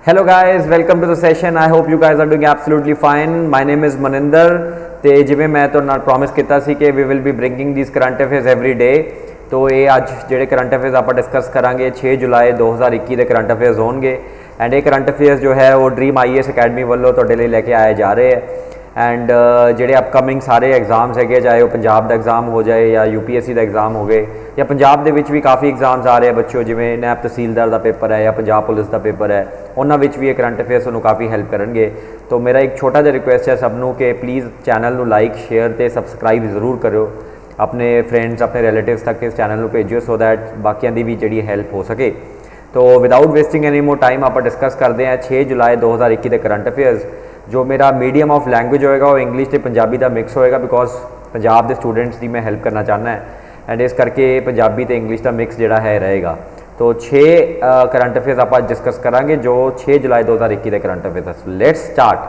Hello guys, welcome to the session. I hope you guys are doing absolutely fine. My name is Maninder ਤੇ ਜਿਵੇਂ ਮੈਂ ਤੁਹਾਡੇ ਨਾਲ promise ਕੀਤਾ ਸੀ ਕਿ we will be bringing these current affairs every day। तो ਇਹ ਅੱਜ ਜਿਹੜੇ ਕਰੰਟ ਅਫੇਅਰਸ ਆਪਾਂ ਡਿਸਕਸ ਕਰਾਂਗੇ 6 ਜੁਲਾਈ 2021 ਦੇ ਕਰੰਟ ਅਫੇਅਰਸ ਹੋਣਗੇ ਐਂਡ ਇਹ ਕਰੰਟ ਅਫੇਅਰਸ ਜੋ ਹੈ ਉਹ ਡ੍ਰੀਮ ਆਈਏਐਸ ਅਕੈਡਮੀ ਵੱਲੋਂ ਤੁਹਾਡੇ ਲਈ ਲੈ ਕੇ ਆਏ ਜਾ ਰਹੇ ਹੈ ਐਂਡ ਜਿਹੜੇ ਅਪਕਮਿੰਗ ਸਾਰੇ ਐਗਜ਼ਾਮਸ ਹੈਗੇ ਚਾਹੇ ਉਹ ਪੰਜਾਬ ਦਾ ਐਗਜ਼ਾਮ ਹੋ ਜਾਏ ਜਾਂ UPSC ਦਾ ਐਗਜ਼ਾਮ ਹੋਵੇ ਜਾਂ ਪੰਜਾਬ ਦੇ ਵਿੱਚ ਵੀ ਕਾਫੀ ਐਗਜ਼ਾਮਸ ਆ ਰਹੇ ਬੱਚਿਓ ਜਿਵੇਂ ਨੈਬ ਤਹਿਸੀਲਦਾਰ ਦਾ ਪੇਪਰ ਹੈ ਜਾਂ ਪੰਜਾਬ ਪੁਲਿਸ ਦਾ ਪੇਪਰ ਹੈ ਉਹਨਾਂ ਵਿੱਚ ਵੀ ਇਹ ਕਰੰਟ ਅਫੇਅਰਸ ਤੁਹਾਨੂੰ ਕਾਫੀ ਹੈਲਪ ਕਰਨਗੇ। तो मेरा एक छोटा जिहा रिक्वेस्ट है सबनों कि प्लीज़ चैनल ਨੂੰ लाइक शेयर ਤੇ सबसक्राइब ਜ਼ਰੂਰ करो अपने फ्रेंड्स अपने रिलेटिव्स तक इस चैनल ਨੂੰ भेजो सो दैट बाकियां ਦੀ ਵੀ ਜਿਹੜੀ ਹੈਲਪ ਹੋ ਸਕੇ। तो without wasting any more time ਆਪਾਂ डिस्कस करते हैं 6 जुलाई 2021 ਦੇ करंट अफेयर्स। जो मेरा मीडियम ऑफ लैंग्वेज होएगा वो इंग्लिश ਤੇ पंजाबी ਦਾ मिक्स होएगा बिकॉज पंजाब ਦੇ स्टूडेंट्स ਦੀ मैं हेल्प करना चाहना है एंड इस करके पंजाबी ਤੇ इंग्लिश ਦਾ मिक्स ਜਿਹੜਾ है रहेगा। तो 6 करंट अफेयर्स आप डिस्कस करांगे जो 6 जुलाई 2021 के करंट अफेयर्स। Let's start.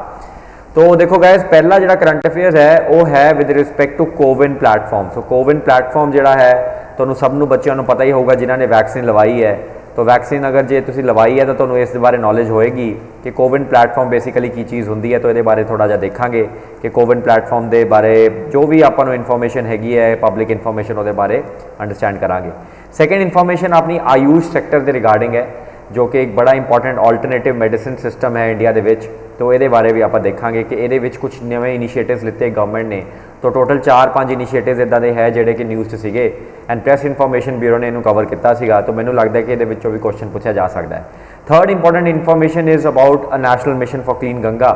तो देखो गाइस पहला जो करंट अफेयर्स है वो है with respect to CoWIN platform. So CoWIN platform जो है तो सबनों बच्चों को पता ही होगा जिन्होंने वैक्सीन लवाई है। तो वैक्सीन अगर जे तुसी लवाई है तो तुहानूं इस बारे नॉलेज होएगी कि कोविन प्लेटफॉर्म बेसिकली की चीज़ होंदी है। तो ये बारे थोड़ा जा देखांगे कि कोविन प्लेटफॉर्म के बारे जो भी आपां नूं इन्फॉर्मेशन हैगी है पब्लिक इन्फॉर्मेशन वो बारे अंडरस्टैंड करांगे। सैकेंड इन्फॉर्मेशन अपनी आयुष सैक्टर के रिगार्डिंग है जो कि एक बड़ा इंपॉर्टेंट ऑल्टरनेटिव मेडिसिन सिस्टम है इंडिया के विच। तो ये बारे भी आप देखांगे कि ये कुछ नवे इनीशिएटिव्स लिते गवर्नमेंट ने। तो टोटल 4-5 इनीशिएटिव्स इदा दे है जिहड़े कि न्यूज़ च सीगे एंड प्रैस इन्फॉर्मेशन ब्यूरो ने इनू कवर किया सीगा। तो मैनूं लगता है कि ये भी क्वेश्चन पूछा जा सकता है। Third important information is about a national mission for clean Ganga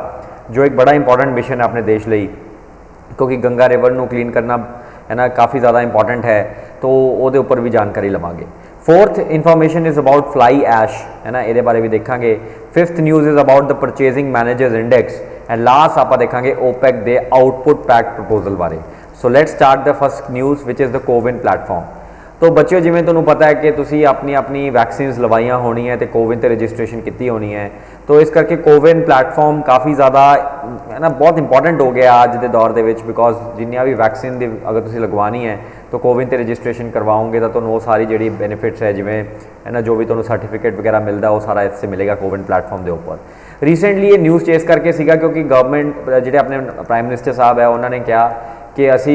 जो एक बड़ा इंपॉर्टेंट मिशन है अपने देश लई क्योंकि गंगा रिवर नूं क्लीन करना है ना काफ़ी ज़्यादा इंपॉर्टेंट है। तो वो ऊपर भी जानकारी लवांगे। Fourth information is about fly ash है ना ये बारे भी देखांगे। Fifth news is about the purchasing managers index and last आप देखांगे ओपेक दे आउटपुट पैक्ट प्रपोजल बारे। So let's start the first news which is the CoWIN platform. तो बच्चों जिमें तुहानूं पता है कि तुसी अपनी अपनी वैक्सीन्स लवाइयां होनी है तो कोविन ते रजिस्ट्रेशन की होनी है। तो इस करके कोविन प्लेटफॉर्म काफ़ी ज़्यादा है ना बहुत इंपॉर्टेंट हो गया अज के दौर के बिकॉज जिन्नियां भी वैक्सीन दी अगर तुसी लगवानी है तो कोविन ते रजिस्ट्रेशन करवाओगे तो तुहानूं वो सारी जिहड़ी बेनिफिट्स है जिमें है ना जो भी तुहानूं सर्टिफिकेट वगैरह मिलता वो सारा इससे मिलेगा कोविन प्लेटफॉर्म के ऊपर। रिसेंटली ये न्यूज़ चेस करके सीगा क्योंकि गवर्नमेंट जिहड़े अपने प्राइम मिनिस्टर साहब है उन्होंने कहा कि असी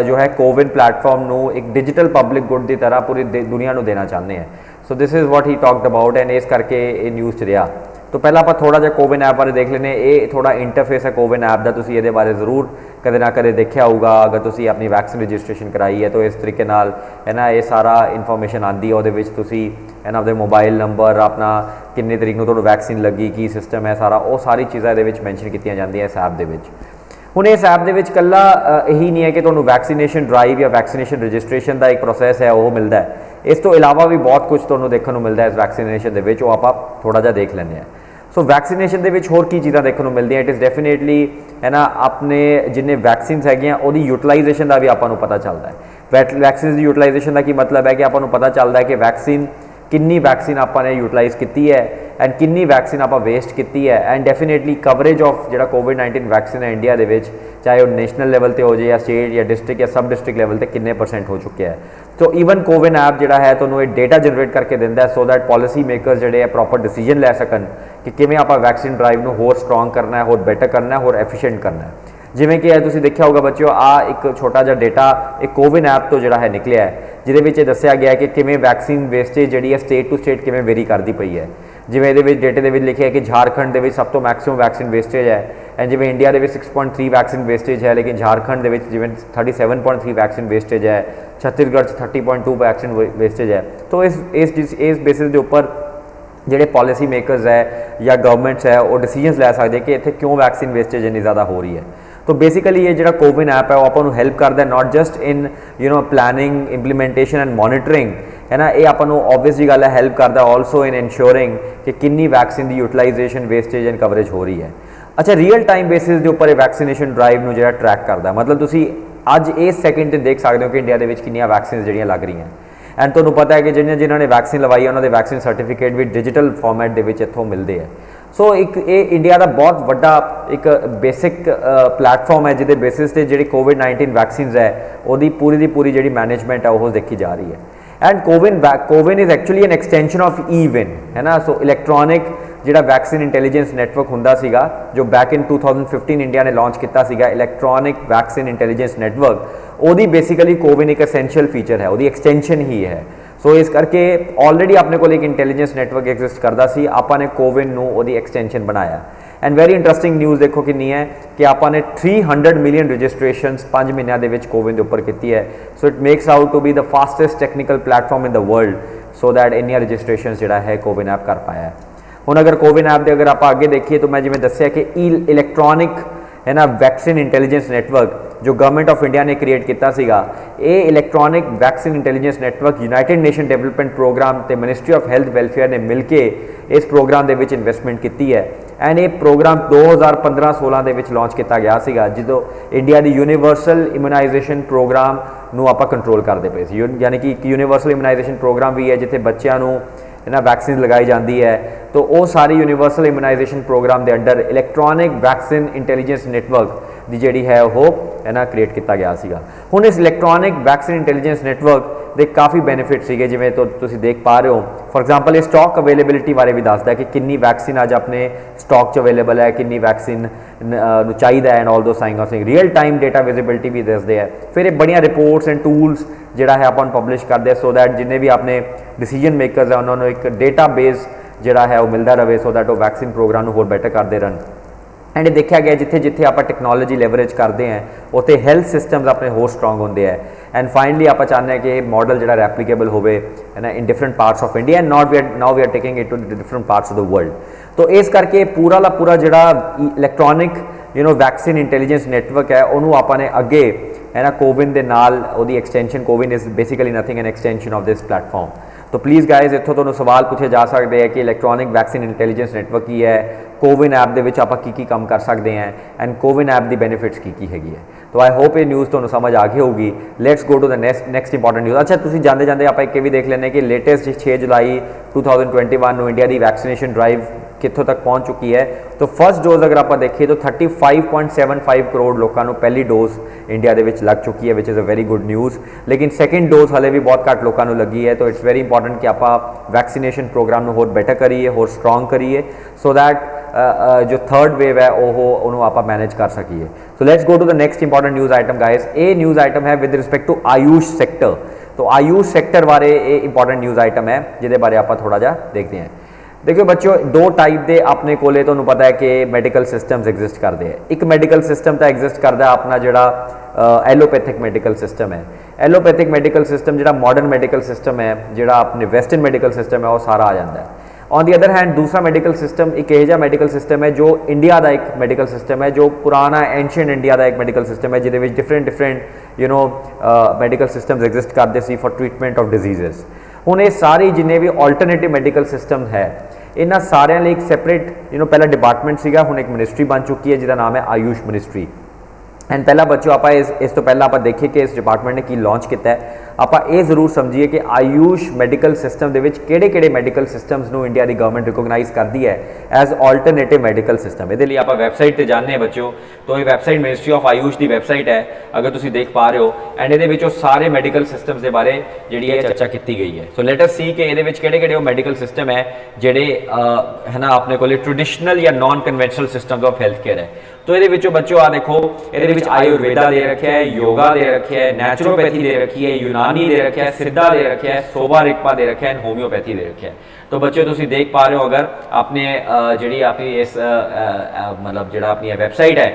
जो है कोविन प्लेटफॉर्म नू एक डिजिटल पब्लिक गुड की तरह पूरी दुनिया को देना चाहते हैं। So this is what he talked about and इस करके ये न्यूज़ च रहा। तो पहला आप थोड़ा जहा कोविन ऐप बारे देख लेने। ये थोड़ा इंटरफेस है कोविन ऐप का तुसी ये बारे जरूर कदे ना कदे देखा होगा अगर तुसी अपनी वैक्सीन रजिस्ट्रेशन कराई है। तो इस तरीके नाल है ना ये सारा इन्फॉर्मेशन आती है वो तुसी है ना अपने मोबाइल नंबर अपना किन्नी तरीक नूं तुहानूं वैक्सीन लगी की सिस्टम है सारा वो सारी चीज़ां ये मैंशन की जांदियां इस ऐप दे विच। हुण इस ऐप दे विच कल्ला यही नहीं है कि तुहानूं वैक्सीनेशन ड्राइव या वैक्सीनेशन रजिस्ट्रेशन का एक प्रोसैस है वो मिलता है। इस तो इलावा भी बहुत कुछ तुहानूं देखने को मिलता है इस वैक्सीनेशन दे विच वो आपां थोड़ा जिहा देख लैंदे हैं। सो वैक्सीनेशन दे विच होर की चीज़ां देखने को मिलती इट इज़ डेफिनेटली है ना अपने जिन्ने वैक्सीनस हैगियां उहदी यूटिलाइजेशन का भी आपां नूं पता चलता है। वैक्सीन की यूटिलाइजेशन का की मतलब है कि आपां नूं पता चलता है कि वैक्सीन किन्नी वैक्सीन आपां ने यूटिलाइज की है एंड किन्नी वैक्सीन आपां वेस्ट की है एंड डेफिनेटली कवरेज ऑफ जो कोविड-19 वैक्सीन है इंडिया के चाहे वो नेशनल लैवल पर हो जाए या स्टेट या डिस्ट्रिक्ट या सब डिस्ट्रिक्ट लैवल पर किन्ने % हो चुके हैं। तो ईवन कोविन ऐप जो है तो ये डेटा जनरेट करके देता है सो दैट पॉलिसी मेकर्स जोड़े प्रॉपर डिसीजन लै सकन कि किमें आप वैक्सीन ड्राइव में होर स्ट्रॉन्ग करना है होर बेटर करना है होर एफिशिएंट करना है। जिमें कि तुसीं देखा होगा बच्चों एक छोटा जिहा डेटा एक कोविन ऐप तो जोड़ा है निकलिया है जिहदे दस्सिया गया है कि किमें वैक्सीन वेस्टेज जी है स्टेट टू स्टेट किमें वेरी करती पई है। जिमें ये डेटे के लिखे है कि झारखंड के सब तो मैक्सिमम वैक्सीन वेस्टेज है एंड जिमें इंडिया के 6.3 वैक्सीन वेस्टेज है लेकिन झारखंड के जिमें 37.3 वैक्सीन वेस्टेज है छत्तीसगढ़ 30.2 वैक्सीन वेस्टेज है। तो इस बेसिस के उपर जोड़े पॉलिसी मेकर्स है या गवर्नमेंट्स है वो डिसीजनस लै सकते कि इतने क्यों वैक्सीन वेस्टेज इन्नी ज़्यादा हो रही है। तो बेसिकली ये जो कोविन ऐप है वो आपको हेल्प करता है not just in planning implementation and monitoring है ना ये आपको ऑब्वियसली गल है हेल्प करता है ऑल्सो इन इंश्योरिंग कि किन्नी वैक्सीन की यूटिलाइजेशन वेस्टेज एंड कवरेज हो रही है। अच्छा रियल टाइम बेसिस के उपर वैक्सीनेशन ड्राइव में जो ट्रैक करता है मतलब तुसी अज इस सैकेंड से देख सकते हो कि इंडिया के किन्नियां वैक्सीन जिहड़ियां लग रही हैं एंड तुहानूं पता है कि जिन्होंने वैक्सीन लवाई है उन्होंने वैक्सीन सर्टिफिकेट भी डिजिटल फॉर्मेट के इत्थों मिलते हैं। सो एक ये इंडिया का बहुत वड्डा एक बेसिक प्लेटफॉर्म है जिहदे बेसिस ते जिहड़ी कोविड-19 वैक्सीन है वो पूरी की पूरी जी मैनेजमेंट है वो देखी जा रही है। And CoWIN is actually an extension of E win है ना। सो इलैक्ट्रॉनिक ਜਿਹੜਾ ਵੈਕਸੀਨ ਇੰਟੈਲੀਜੈਂਸ ਨੈਟਵਰਕ ਹੁੰਦਾ ਸੀਗਾ ਜੋ ਬੈਕ ਇਨ 2015 ਇੰਡੀਆ ਨੇ ਲਾਂਚ ਕੀਤਾ ਸੀਗਾ ਇਲੈਕਟ੍ਰੋਨਿਕ ਵੈਕਸੀਨ ਇੰਟੈਲੀਜੈਂਸ ਨੈਟਵਰਕ, ਉਹਦੀ ਬੇਸਿਕਲੀ ਕੋਵਿਨ ਇੱਕ ਐਸੈਂਸ਼ੀਅਲ ਫੀਚਰ ਹੈ, ਉਹਦੀ ਐਕਸਟੈਂਸ਼ਨ ਹੀ ਹੈ। ਸੋ ਇਸ ਕਰਕੇ ਆਲਰੇਡੀ ਆਪਣੇ ਕੋਲ ਇੱਕ ਇੰਟੈਲੀਜੈਂਸ ਨੈਟਵਰਕ ਐਗਜ਼ਿਸਟ ਕਰਦਾ ਸੀ, ਆਪਾਂ ਨੇ ਕੋਵਿਨ ਨੂੰ ਉਹਦੀ ਐਕਸਟੈਂਸ਼ਨ ਬਣਾਇਆ। ਐਂਡ ਵੈਰੀ ਇੰਟਰਸਟਿੰਗ ਨਿਊਜ਼ ਦੇਖੋ ਕਿੰਨੀ ਹੈ ਕਿ ਆਪਾਂ ਨੇ 300 ਮਿਲੀਅਨ ਰਜਿਸਟ੍ਰੇਸ਼ਨਸ 5 ਮਹੀਨਿਆਂ ਦੇ ਵਿੱਚ ਕੋਵਿਨ ਦੇ ਉੱਪਰ ਕੀਤੀ ਹੈ। So it makes out to be the fastest technical platform in the world, so that ਇੰਨੀਆਂ ਰਜਿਸਟ੍ਰੇਸ਼ਨਸ ਜਿਹੜਾ ਹੈ ਕੋਵਿਨ ਐਪ ਕਰ ਪਾਇਆ ਹੈ। ਹੁਣ ਅਗਰ ਕੋਵਿਨ ਐਪ ਦੇ ਅਗਰ ਆਪਾਂ ਅੱਗੇ ਦੇਖੀਏ ਤਾਂ ਮੈਂ ਜਿਵੇਂ ਦੱਸਿਆ ਕਿ ਇਲੈਕਟ੍ਰੋਨਿਕ है ना वैक्सीन इंटैलीजेंस नेटवर्क जो गवर्नमेंट ऑफ इंडिया ने क्रिएट किया सीगा, ये electronic vaccine intelligence network United Nation Development Programme ते मिनिस्ट्री ऑफ हेल्थ वैलफेयर ने मिलके इस प्रोग्राम दे विच इन्वेस्टमेंट की है। एंड ये प्रोग्राम 2015-16 दे विच लॉन्च किया गया सीगा, जो इंडिया की यूनीवर्सल इम्यूनाइजेशन प्रोग्राम नूं आपां कंट्रोल करते पे सी, यानी कि एक यूनीवर्सल इम्यूनाइजेशन प्रोग्राम भी है जिथे बच्चों नूं है ना वैक्सीन लगाई जाती है। तो वो सारी यूनीवर्सल इम्यूनाइजेशन प्रोग्राम के under electronic vaccine intelligence network की जी है वो है ना क्रिएट किया गया सीगा। हुण इस इलैक्ट्रॉनिक वैक्सीन इंटैलीजेंस नेटवर्क के काफ़ी बेनिफिट सीगे, जिवें तो तुसीं देख पा रहे हो। फॉर एग्जांपल ये स्टॉक अवेलेबिलिटी बारे भी दसदा है कि कितनी वैक्सीन अज अपने स्टॉक च अवेलेबल है, कितनी वैक्सीन चाहिए एंड ऑल दो saying of thing, real time data visibility भी दसदे है। फिर ये बड़िया रिपोर्ट्स एंड टूल्स जिहड़ा है अपन पब्लिश करते हैं, सो दैट जिन्हें भी अपने डिसीजन मेकर्स है उन्होंने एक डेटा बेस जिहड़ा है वो मिलता रहे, सो दैट वो वैक्सीन प्रोग्राम को होर बैटर करते रहन। एंड देखा गया जिथे जिथे आप टैक्नोलॉजी लेवरेज करते हैं उत्थे हेल्थ सिस्टम्स अपने होर स्ट्रॉन्ग होंगे हैं। एंड फाइनली आप चाहते हैं कि मॉडल जो रेप्लीकेबल हो ना in different parts of India and now we are taking it to different parts of the world. तो इस करके पूरा ला पूरा जो इलैक्ट्रॉनिक वैक्सीन इंटैलीजेंस नेटवर्क है उन्होंने आपने अगे है ना कोविन के नाल ओदी extension, CoWIN is basically nothing an extension of this platform. तो प्लीज़ गाइज इतों तो सवाल पूछे जा सकते हैं कि इलैक्ट्रॉनिक वैक्सीन इंटैलीजेंस नेटवर्क की है, कोविन ऐप दे विच आपां की काम कर सकते हैं and CoWIN app key benefits की हैगी है। तो आई होप ये न्यूज़ तो समझ आ गई होगी। Let's go to the next important news. अच्छा तुसीं जाते जाते आप एक भी देख लें कि लेटेस्ट 6 जुलाई 2021 इंडिया की वैक्सीनेशन ड्राइव कितों तक पहुँच चुकी है। तो फर्स्ट डोज अगर आप देखिए तो 35.75 करोड़ लोगों को पहली डोज इंडिया के विच लग चुकी है, विच is a very good news. लेकिन सैकेंड डोज हले भी बहुत घट लोगों को लगी है। तो इट्स वेरी इंपॉर्टेंट कि आप वैक्सीनेशन प्रोग्राम होर बेटर करिए, होर स्ट्रॉन्ग करिए, सो दैट जो थर्ड वेव है वो आप मैनेज कर सकिए। So let's go to the next important news item guys. ये न्यूज़ आइटम है with respect to AYUSH sector. तो आयुष सैक्टर बारे ये इंपॉर्टेंट न्यूज़ आइटम है जिहदे बारे आप थोड़ा जा देखते हैं। देखियो बच्चों दो टाइप के अपने कोले तुहानूं पता है कि मैडिकल सिस्टम्स एग्जिस्ट करते हैं। एक मैडिकल सिस्टम तो एग्जिस्ट करता अपना जिहड़ा एलोपैथिक मैडिकल सिस्टम है। एलोपैथिक मैडिकल सिस्टम जिहड़ा मॉडर्न मैडिकल सिस्टम है, जिहड़ा अपने वैसटर्न मैडिकल सिस्टम है, वो सारा आ जाता है। ऑन दी अदर हैंड दूसरा मैडिकल सिस्टम एक यह मैडिकल सिस्टम है जो इंडिया का एक मैडिकल सिस्टम है, जो पुराना एंशियंट इंडिया का एक मैडिकल सिस्टम है, जिहदे विच डिफरेंट मैडिकल सिस्टम्स एग्जिस्ट करते सी फॉर ट्रीटमेंट ऑफ डिजीजेस। हुण ये सारी जिन्हें भी ऑल्टरनेटिव मैडिकल सिस्टम है इन्हां सारिਆਂ ਲਈ एक सैपरेट पहला डिपार्टमेंट सीगा, हुण एक मिनिस्ट्री बन चुकी है जिसका नाम है आयुष मिनिस्ट्री। एंड पहला बच्चों आप इस तो पहला आप देखिए कि इस डिपार्टमेंट ने की लॉन्च किया है। आप ये जरूर समझिए कि आयुष मैडिकल सिस्टम के किहड़े मैडिकल सिस्टम्स नूं इंडिया की गवर्नमेंट रिकोगनाइज करती है एज ऑल्टरनेटिव मैडिकल सिस्टम। ये आप वैबसाइट पर जाने हैं बच्चों, तो ये वैबसाइट मिनिस्ट्री ऑफ आयुष की वैबसाइट है, अगर तुम देख पा रहे हो। एंड ये सारे मैडिकल सिस्टम्स के बारे जी चर्चा की गई है। सो लेट अस सी कि ये किहड़े मैडिकल सिस्टम है जिहड़े है ना अपने को ट्रेडिशनल या non conventional systems of health care है। तो ये बच्चों आ देखो ये आयुर्वेदा दे रखे है, योगा दे रखे है, नैचुरोपैथी दे रखी है, यूनानी दे रखे है, सिद्धा दे रखे है, सोवा रिक्पा दे रखे है, होम्योपैथी दे रखे है। तो बच्चों तुम देख पा रहे हो अगर आपने जी अपनी इस मतलब जो अपनी वैबसाइट है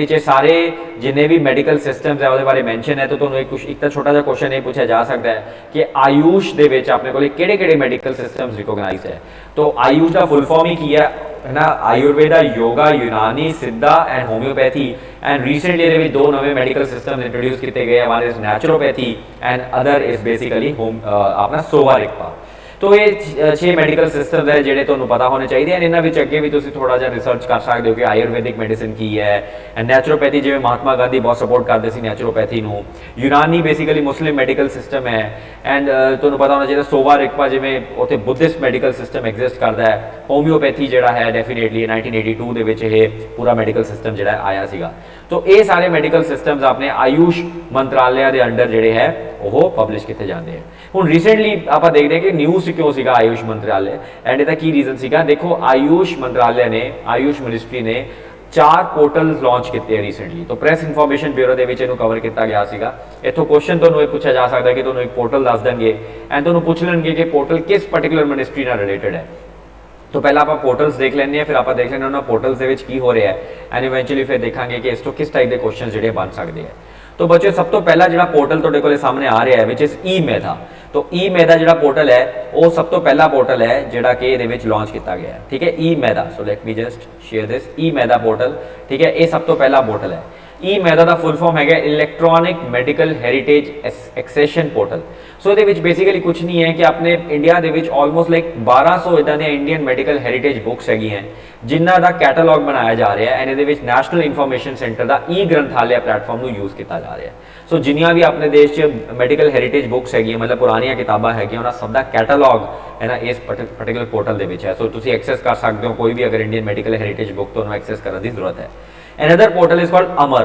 ये सारे जिन्हें भी मैडिकल सिस्टम्स है वो बारे मैंशन है। तो तुम्हें एक तो छोटा सा क्वेश्चन ये पूछा जा सकता है कि आयुष के अपने को किहड़े मैडिकल सिस्टम्स रिकोगनाइज है। तो आयुष का फुल फॉर्म ही की है ना, आयुर्वेदा, योगा, यूनानी, सिद्धा एंड होम्योपैथी। एंड रिसेंटली दो नवे मेडिकल सिस्टम इंट्रोड्यूस किए गए, one is naturopathy and other is basically अपना सोवा रिक्पा। तो ये 6 मैडिकल सिस्टम्स है जिहड़े तुहानूं पता होने चाहिए। एंड इन्हां विच अगे भी तुसीं थोड़ा जिहा रिसर्च कर सकते हो कि आयुर्वेदिक मेडिसिन की है, एंड नैचुरोपैथी जिवें महात्मा गांधी बहुत सपोर्ट करते सी नैचुरोपैथी नूं। यूनानी बेसिकली मुस्लिम मैडिकल सिस्टम है। एंड तुहानूं पता होना चाहिए सोवा रिक्पा जिवें उत्थे बुद्धिस्ट मैडिकल सिस्टम एग्जिस्ट करता है। होम्योपैथी जिहड़ा है डेफिनेटली 1982 दे विच ये पूरा मैडिकल सिस्टम जिहड़ा आया सीगा। तो ये सारे मैडिकल सिस्टम्स अपने आयुष मंत्रालय के अंडर जिहड़े है ਉਹ ਪਬਲਿਸ਼ ਕੀਤੇ ਜਾਂਦੇ ਆ। ਹੁਣ ਰੀਸੈਂਟਲੀ ਆਪਾਂ ਦੇਖਦੇ ਹਾਂ ਕਿ ਨਿਊਜ਼ ਕਿਉਂ ਸੀਗਾ ਆਯੁਸ਼ ਮੰਤਰਾਲੇ, ਐਂਡ ਇਹਦਾ ਕੀ ਰੀਜ਼ਨ ਸੀਗਾ। ਦੇਖੋ ਆਯੁਸ਼ ਮੰਤਰਾਲੇ ਨੇ, ਆਯੁਸ਼ ਮਿਨਿਸਟਰੀ ਨੇ 4 ਪੋਰਟਲਸ ਲਾਂਚ ਕੀਤੇ ਹੈ ਰੀਸੈਂਟਲੀ। तो ਪ੍ਰੈਸ ਇਨਫੋਰਮੇਸ਼ਨ ਬਿਊਰੋ ਦੇ ਵਿੱਚ ਇਹਨੂੰ ਕਵਰ ਕੀਤਾ ਗਿਆ ਸੀਗਾ। ਇੱਥੋਂ ਕੁਐਸਚਨ ਤੁਹਾਨੂੰ ਇਹ ਪੁੱਛਿਆ ਜਾ ਸਕਦਾ ਕਿ ਤੁਹਾਨੂੰ ਇੱਕ ਪੋਰਟਲ ਦੱਸ ਦੇਣਗੇ ਐਂਡ ਤੁਹਾਨੂੰ ਪੁੱਛ ਲੈਣਗੇ ਕਿ ਪੋਰਟਲ ਕਿਸ ਪਾਰਟਿਕੂਲਰ ਮਿਨਿਸਟਰੀ ਨਾਲ ਰਿਲੇਟਡ ਹੈ। तो पहला आप पोर्टल्स देख लेंगे, फिर आप देख लेना उन्होंने पोर्टल्स ਦੇ ਵਿੱਚ ਕੀ ਹੋ ਰਿਹਾ ਹੈ ਐਂਡ ਇਵੈਂਚੁਅਲੀ ਫਿਰ ਦੇਖਾਂਗੇ ਕਿ ਇਸ ਤੋਂ ਕਿਸ ਟਾਈਪ ਦੇ ਕੁਐਸਚਨਸ ਜਿਹੜੇ ਬਣ ਸਕਦੇ ਆ। तो बच्चों सब तो पहला ਜਿਹੜਾ पोर्टल ਤੁਹਾਡੇ ਕੋਲੇ ਸਾਹਮਣੇ ਆ ਰਿਹਾ ਹੈ ਵਿਚ ਇਜ਼ ਈ-ਮੈਦਾ। तो ਈ-ਮੈਦਾ ਜਿਹੜਾ पोर्टल ਹੈ ਉਹ ਸਭ ਤੋਂ ਪਹਿਲਾ पोर्टल ਹੈ ਜਿਹੜਾ ਕਿ ਇਹਦੇ ਵਿੱਚ ਲਾਂਚ ਕੀਤਾ ਗਿਆ ਹੈ, ਠੀਕ ਹੈ। E-MEDHA, so let me just share this e-MEDHA portal, ਠੀਕ ਹੈ। ਇਹ ਸਭ ਤੋਂ ਪਹਿਲਾ पोर्टल ਹੈ। ਈ-ਮੈਦਾ ਦਾ ਫੁੱਲ ਫਾਰਮ ਹੈਗਾ electronic medical heritage accession portal. So ਇਹਦੇ ਵਿੱਚ ਬੇਸਿਕਲੀ ਕੁਝ ਨਹੀਂ ਹੈ ਕਿ ਆਪਣੇ ਇੰਡੀਆ ਦੇ ਵਿੱਚ ਆਲਮੋਸਟ ਲਾਈਕ 1200 ਇਦਾਂ ਦੀਆਂ ਇੰਡੀਅਨ ਮੈਡੀਕਲ ਹੈਰੀਟੇਜ ਬੁੱਕਸ ਹੈਗੀਆਂ ਜਿਨ੍ਹਾਂ ਦਾ ਕੈਟਾਲੌਗ ਬਣਾਇਆ ਜਾ ਰਿਹਾ ਹੈ ਐਂਡ ਇਹਦੇ ਵਿੱਚ ਨੈਸ਼ਨਲ ਇਨਫੋਰਮੇਸ਼ਨ ਸੈਂਟਰ ਦਾ ਈ-ਗ੍ਰੰਥਾਲਿਆ ਪਲੇਟਫਾਰਮ ਨੂੰ ਯੂਜ਼ ਕੀਤਾ ਜਾ ਰਿਹਾ ਹੈ। ਸੋ ਜਿੰਨੀਆਂ ਵੀ ਆਪਣੇ ਦੇਸ਼ 'ਚ ਮੈਡੀਕਲ ਹੈਰੀਟੇਜ ਬੁੱਕਸ ਹੈਗੀਆਂ, ਮਤਲਬ ਪੁਰਾਣੀਆਂ ਕਿਤਾਬਾਂ ਹੈਗੀਆਂ, ਉਹਨਾਂ ਸਭ ਦਾ ਕੈਟਾਲੌਗ ਹੈ ਨਾ ਇਸ ਪਾਰਟਿਕੂਲਰ पोर्टल ਦੇ ਵਿੱਚ ਹੈ। ਸੋ ਤੁਸੀਂ ਐਕਸੈਸ ਕਰ ਸਕਦੇ ਹੋ ਕੋਈ ਵੀ ਅਗਰ ਇੰਡੀਅਨ ਮੈਡੀਕਲ ਹੈਰੀਟੇਜ ਬੁੱਕ ਤੁਹਾਨੂੰ ਐਕਸੈਸ ਕਰਨ ਦੀ ਜ਼ਰੂਰਤ ਹੈ। Another portal is called अमर।